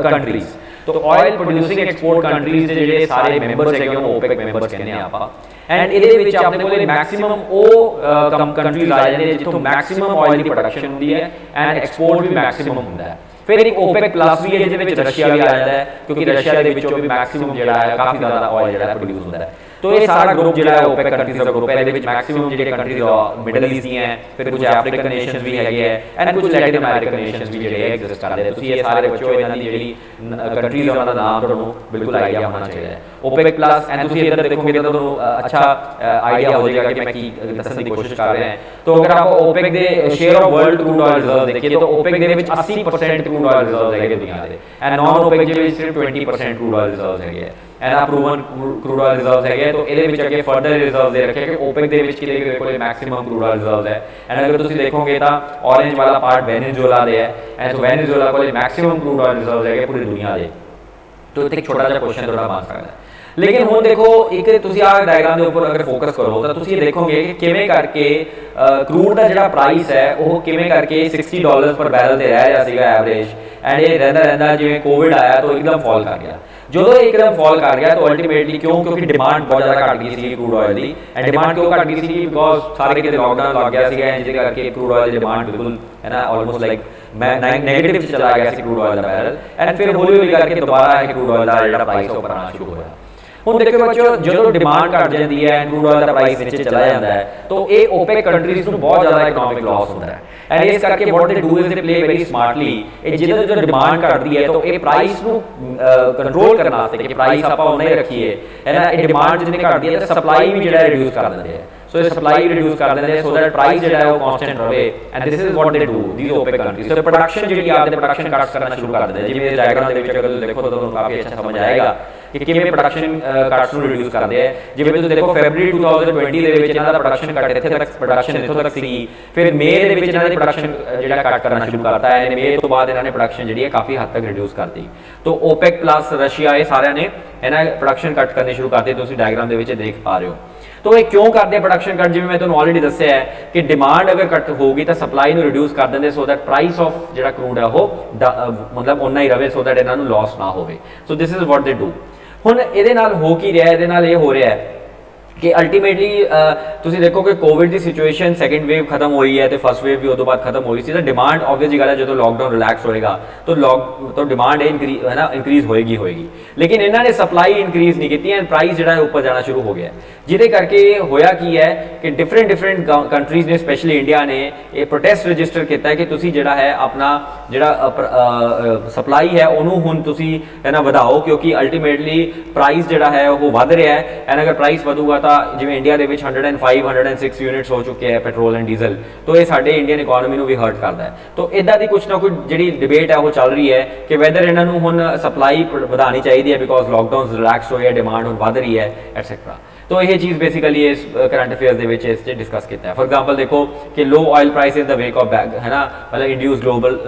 countries. तो ऑयल प्रोड्यूसिंग एक्सपोर्ट कंट्रीज ਦੇ ਜਿਹੜੇ ਸਾਰੇ ਮੈਂਬਰਸ ਹੈਗੇ ਉਹਨੂੰ OPEC ਮੈਂਬਰਸ ਕਹਿੰਦੇ ਆ ਆਪਾਂ। ਐਂਡ ਇਹਦੇ ਵਿੱਚ ਆਪਣੇ ਕੋਲੇ ਮੈਕਸਿਮਮ ਉਹ ਕੰਟਰੀਜ਼ ਆ ਜਾਂਦੇ ਜਿੱਥੋਂ ਮੈਕਸਿਮਮ ਆਇਲ ਦੀ ਪ੍ਰੋਡਕਸ਼ਨ ਹੁੰਦੀ ਹੈ ਐਂਡ ਐਕਸਪੋਰਟ ਵੀ ਮੈਕਸਿਮਮ ਹੁੰਦਾ ਹੈ। फिर एक OPEC प्लस भी है जिहदे रशिया भी आ जाता है क्योंकि रशिया के विचों भी मैक्सिमम जिहड़ा है काफ़ी ज़्यादा ऑयल जिहड़ा प्रोड्यूस होता है। तो ये सारा ग्रुप जिहड़ा है OPEC कंट्रीज का ग्रुप है, इहदे विच मैक्सिमम जिहड़े कंट्रीज मिडल ईस्ट दी हैं, फिर कुछ अफ्रीकन नेशंस भी हैगे है एंड कुछ लैटिन अमेरिकन नेशंस भी जिहड़े एग्जिस्ट करदे हैं। तुसीं ये सारे बच्चों इन्हां दी जिहड़ी कंट्रीज उन्हां दा नाम तुहानूं बिल्कुल आइडिया होना चाहिए। OPEC प्लस एंड तुसीं इधर देखोगे तो तुहानूं अच्छा आइडिया हो जाएगा कि मैं की दस्सण दी कोशिश कर रहे हैं। तो अगर आप OPEC they share of world crude oil reserve देखिए तो OPEC दे विच 80% क्रूड ऑयल रिजर्व हैगे दुनिया दे एंड नॉन OPEC दे विच सिर्फ 20% क्रूड ऑयल रिजर्व हैगे एंड अप्रूवन क्रूड ऑयल रिजर्व है। तो ये अगे फर्दर रिजर्व दे रखे कि OPEC दे विच किते कोई मैक्सिमम क्रूड ऑयल रिजर्व है एंड अगर तुसीं देखोगे तो ऑरेंज वाला पार्ट वेनेजुएला दे है एंड तो वेनेजुएला कोल मैक्सिमम क्रूड ऑयल रिजर्व है पूरी दुनिया दे। तो इत्थे एक छोटा जिहा क्वेश्चन थोड़ा बन सकता है। लेकिन हुण देखो एक तुसीं आ डायग्राम के ऊपर अगर फोकस करो तो तुसीं देखोगे कि किवें करके क्रूड का जिहड़ा प्राइस है वो किवें करके $60 पर बैरल ते रह रहा सीगा एवरेज एंड ये रहिंदा जिवें कोविड आया तो एकदम फॉल कर गया। जो एकदम फॉल कर गया तो अल्टीमेटली क्यों, क्योंकि डिमांड बहुत ज़्यादा घट गई थी क्रूड ऑयल की एंड डिमांड क्यों घट गई थी बिकॉज सारे कितने लॉकडाउन लग गया सीगा जिसके करके क्रूड ऑयल की डिमांड बिल्कुल है ना ऑलमोस्ट लाइक नैगेटिव चला गया सी क्रूड ऑयल का बैरल एंड फिर हौली हौली करके दोबारा क्रूड ऑयल का जिहड़ा प्राइस ऊपर आना शुरू होया। ਹੁਣ ਦੇਖੋ ਬੱਚੋ ਜਦੋਂ ਡਿਮਾਂਡ ਘਟ ਜਾਂਦੀ ਹੈ क्रूड ऑयल ਦਾ ਪ੍ਰਾਈਸ ਨੀਚੇ ਚਲਾ ਜਾਂਦਾ ਹੈ तो ਇਹ OPEC ਕੰਟਰੀਜ਼ ਨੂੰ ਬਹੁਤ ਜ਼ਿਆਦਾ ਇਕਨੋਮਿਕ ਲਾਸ ਹੁੰਦਾ ਹੈ ਐਂਡ ਇਸ ਕਰਕੇ ਵਾਟ ਦੇ ਡੂ ਇਜ਼ ਦੇ ਪਲੇ ਵੈਰੀ ਸਮਾਰਟਲੀ। ਇਹ ਜਦੋਂ ਡਿਮਾਂਡ ਘਟਦੀ ਹੈ ਤਾਂ ਇਹ ਪ੍ਰਾਈਸ ਨੂੰ ਕੰਟਰੋਲ ਕਰਨ ਵਾਸਤੇ ਕਿ ਪ੍ਰਾਈਸ ਆਪਾਂ ਉਨਾ ਹੀ ਰੱਖੀਏ ਹੈ ਨਾ, ਇਹ ਡਿਮਾਂਡ ਜਿੰਨੀ ਘਟਦੀ ਹੈ ਤਾਂ ਸਪਲਾਈ ਵੀ ਜਿਹੜਾ ਰਿਡਿਊਸ ਕਰ ਦਿੰਦੇ ਆ। सो ये सप्लाई रिड्यूस कर देते हैं सो दैट प्राइस जो है वो कांस्टेंट रहे and this is what they do these OPEC countries. तो प्रोडक्शन जी आपने प्रोडक्शन कट करना शुरू कर देते हैं। जिवें इस डायग्राम के विच अगर देखो तो काफ़ी अच्छा समझ आएगा ਕਿ ਕਿਵੇਂ ਪ੍ਰੋਡਕਸ਼ਨ ਕੱਟਸ ਨੂੰ ਰਿਡਿਊਸ ਕਰਦੇ ਆ। ਜਿਵੇਂ ਤੁਸੀਂ ਦੇਖੋ ਫੈਬਰਰੀ 2020 ਦੇ ਵਿੱਚ ਇਹਨਾਂ ਦਾ ਪ੍ਰੋਡਕਸ਼ਨ ਕੱਟ ਇੱਥੇ ਤੱਕ ਪ੍ਰੋਡਕਸ਼ਨ ਇੱਥੋਂ ਤੱਕ ਸੀ, ਫਿਰ ਮਈ ਦੇ ਵਿੱਚ ਇਹਨਾਂ ਨੇ ਪ੍ਰੋਡਕਸ਼ਨ ਜਿਹੜਾ ਕੱਟ ਕਰਨਾ ਸ਼ੁਰੂ ਕਰਤਾ ਹੈ, ਮਈ ਤੋਂ ਬਾਅਦ ਇਹਨਾਂ ਨੇ ਪ੍ਰੋਡਕਸ਼ਨ ਜਿਹੜੀ ਹੈ ਕਾਫੀ ਹੱਦ ਤੱਕ ਰਿਡਿਊਸ ਕਰਤੀ। तो OPEC प्लस रशिया ये सारे ने ਇਹਨਾਂ ਪ੍ਰੋਡਕਸ਼ਨ ਕੱਟ ਕਰਨੇ ਸ਼ੁਰੂ ਕਰਤੇ, ਤੁਸੀਂ ਡਾਇਗਰਾਮ ਦੇ ਵਿੱਚ ਦੇਖ ਪਾ ਰਹੇ ਹੋ। तो ये क्यों करते हैं प्रोडक्शन कट, जिवें मैं तुहानूं ऑलरेडी दस्सिया है कि डिमांड अगर कट होगी तो सप्लाई नूं रिड्यूस कर देंगे सो दैट प्राइस ऑफ जिहड़ा क्रूड है वो मतलब उन्ना ही रहे, सो दैट इन्हां नूं लॉस ना होवे। So this is what they do. हुण इहदे नाल हो की रहा है, इहदे नाल ये हो रहा है कि अल्टीमेटली ਤੁਸੀਂ ਦੇਖੋ ਕਿ ਕੋਵਿਡ ਦੀ ਸਿਚੁਏਸ਼ਨ ਸੈਕੰਡ ਵੇਵ ਖਤਮ ਹੋਈ ਹੈ ਤੇ ਫਸਟ ਵੇਵ ਵੀ ਉਦੋਂ ਬਾਅਦ ਖਤਮ ਹੋਈ ਸੀ, ਤਾਂ ਡਿਮਾਂਡ ਆਬਵੀਅਸਲੀ ਗੱਲ ਹੈ ਜਦੋਂ ਲੋਕਡਾਊਨ ਰਿਲੈਕਸ ਹੋਏਗਾ ਤਾਂ ਡਿਮਾਂਡ ਇਨਕਰੀਜ਼ ਹੋਏਗੀ, ਲੇਕਿਨ ਇਹਨਾਂ ਨੇ ਸਪਲਾਈ ਇਨਕਰੀਜ਼ ਨਹੀਂ ਕੀਤੀ ਐਂਡ ਪ੍ਰਾਈਸ ਜਿਹੜਾ ਹੈ ਉੱਪਰ ਜਾਣਾ ਸ਼ੁਰੂ ਹੋ ਗਿਆ, ਜਿਹਦੇ ਕਰਕੇ ਹੋਇਆ ਕੀ ਹੈ ਕਿ ਡਿਫਰੈਂਟ ਕੰਟਰੀਜ਼ ਨੇ ਸਪੈਸ਼ਲੀ ਇੰਡੀਆ ਨੇ ਇਹ ਪ੍ਰੋਟੈਸਟ ਰਜਿਸਟਰ ਕੀਤਾ ਹੈ ਕਿ ਤੁਸੀਂ ਜਿਹੜਾ ਹੈ ਆਪਣਾ ਜਿਹੜਾ ਸਪਲਾਈ ਹੈ ਉਹਨੂੰ ਹੁਣ ਤੁਸੀਂ ਇਹਨਾਂ ਵਧਾਓ, ਕਿਉਂਕਿ ਅਲਟੀਮੇਟਲੀ ਪ੍ਰਾਈਸ ਜਿਹੜਾ ਹੈ ਉਹ ਵੱਧ ਰਿਹਾ ਹੈ ਐਂਡ ਅਗਰ ਪ੍ਰਾਈਸ ਵਧੂਗਾ ਜਿਵੇਂ ਇੰਡੀਆ ਦੇ ਵਿੱਚ 105-106 ਯੂਨਿਟਸ ਹੋ ਚੁੱਕੇ ਹੈ ਪੈਟਰੋਲ ਐਂਡ ਡੀਜ਼ਲ, ਤਾਂ ਇਹ ਸਾਡੇ ਇੰਡੀਅਨ ਇਕਨੋਮੀ ਨੂੰ ਵੀ ਹਰਟ ਕਰਦਾ ਹੈ। ਤਾਂ ਇਦਾਂ ਦੀ ਕੁਝ ਨਾ ਕੁਝ ਜਿਹੜੀ ਡਿਬੇਟ ਹੈ ਉਹ ਚੱਲ ਰਹੀ ਹੈ ਕਿ ਵੈਦਰ ਇਹਨਾਂ ਨੂੰ ਹੁਣ ਸਪਲਾਈ ਵਧਾਉਣੀ ਚਾਹੀਦੀ ਹੈ ਬਿਕੋਜ਼ ਲੋਕਡਾਊਨ ਰਿਲੈਕਸ ਹੋਇਆ, ਡਿਮਾਂਡ ਹੁਣ ਵੱਧ ਰਹੀ ਹੈ ਐਟਸੈਟਰਾ। तो यह चीज़ बेसिकली इस करंट अफेयर्स के विच इस डिस्कस किया है। फॉर एग्जांपल देखो कि low oil price in the wake of bag है ना, मतलब इंड्यूस ग्लोबल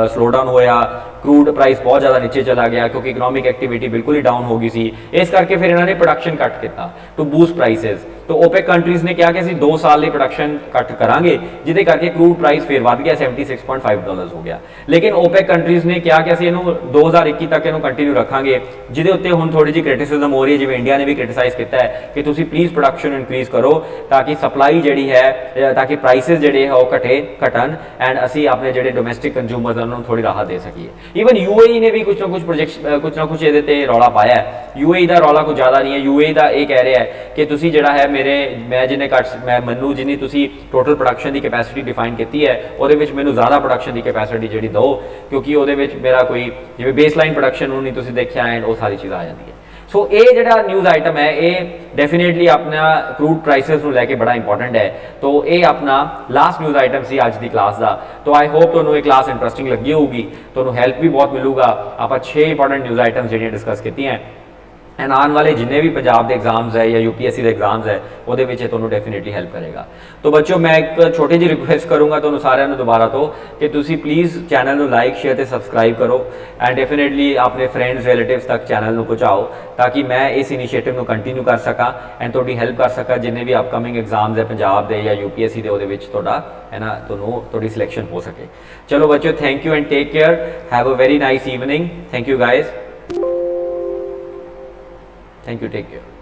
स्लो डाउन होया, क्रूड प्राइस बहुत ज़्यादा नीचे चला गया क्योंकि इकोनॉमिक एक्टिविटी बिल्कुल ही डाउन हो गई सी, इस करके फिर इन्होंने प्रोडक्शन कट किया टू बूस्ट प्राइसेस। तो ओपेक कंट्रीज़ ने क्या कि असं 2 साल की प्रोडक्शन कट करांगे जिहदे करके क्रूड प्राइस फिर वध गया, $76.5 हो गया। लेकिन ओपेक कंट्रीज़ ने क्या कि असं इहनूं 2021 तक इहनूं कंटिन्यू रखांगे, जिहदे उत्ते हुण थोड़ी जी क्रिटिसिज्म हो रही है, जिवें इंडिया ने भी क्रिटिसाइज़ किया है कि तुसीं प्लीज़ प्रोडक्शन इनक्रीज़ करो ताकि सप्लाई जिहड़ी है ताकि प्राइसेस जिहड़े है वो घटन एंड असीं अपने जिहड़े डोमैसटिक कंज्यूमर्स उन्होंने थोड़ी राहत दे सकीए। ईवन UAE ने भी कुछ ना कुछ इहदे ते रौला पाया है। UAE का रौला कुछ ज़्यादा नहीं है, UAE का ये कह रहा है कि तुसीं जिहड़ा है मैं जिन्हें मैनू जिन्नी तुसीं टोटल प्रोडक्शन की कैपेसिटी डिफाइन की है वो मैनू ज़्यादा प्रोडक्शन की कैपेसिटी जी दो, क्योंकि वो मेरा कोई जिवें बेसलाइन प्रोडक्शन नहीं तुसीं देखिया एंड वो सारी चीज़ आ जाती है। सो ये जिहड़ा न्यूज़ आइटम है ये डेफिनेटली अपना क्रूड प्राइसेस को लैके बड़ा इंपॉर्टेंट है। तो ये अपना लास्ट न्यूज़ आइटम सी अज की क्लास का। तो आई होप तुहानूं ये क्लास इंटरस्टिंग लगी होगी, तुहानूं हेल्प भी बहुत मिलूगा। आप 6 इंपॉर्टेंट न्यूज़ आइटम्स जिहड़ियां डिस्कस कीतियां हैं एंड आने वाले जिन्हें भी पंजाब के एग्जाम्स है या UPSC के एग्जाम्स है वो डेफिनेटली हेल्प करेगा। तो बच्चों मैं एक छोटी जी रिक्वेस्ट करूँगा तो सारे दोबारा तो कि तुसी प्लीज़ चैनल को लाइक शेयर तो सबसक्राइब करो एंड डेफिनेटली अपने फ्रेंड्स रिलेटिव्स तक चैनल को पहुँचाओ ताकि मैं इस इनिशिएटिव को कंटिन्यू कर सका एंड थोड़ी हेल्प कर सका जिन्हें भी अपकमिंग एग्जाम्स है पंजाब के या UPSC के वो है ना थोड़ी सिलेक्शन हो सके। चलो बच्चों, thank you and take care, have a very nice evening. Thank you guys, thank you, take care.